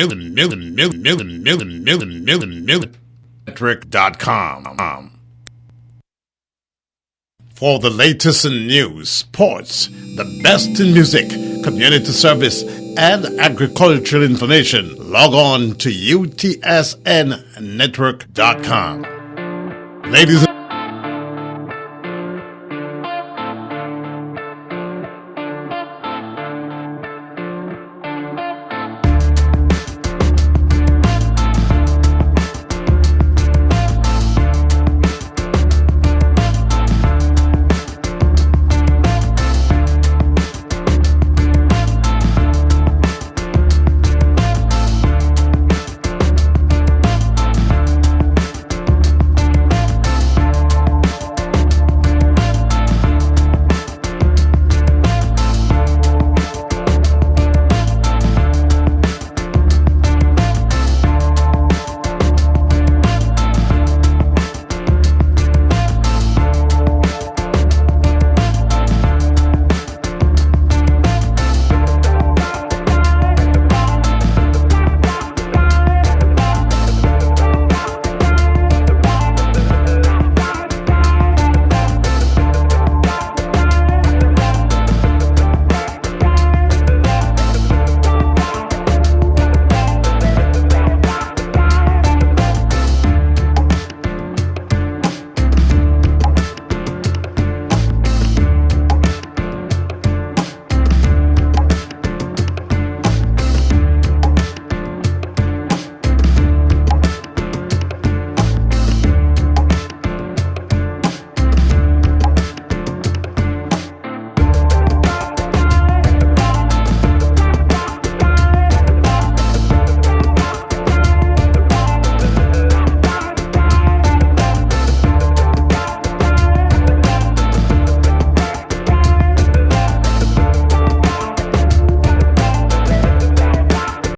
For the latest in news, sports, the best in music, community service, and agricultural information, log on to utsnnetwork.com. Ladies and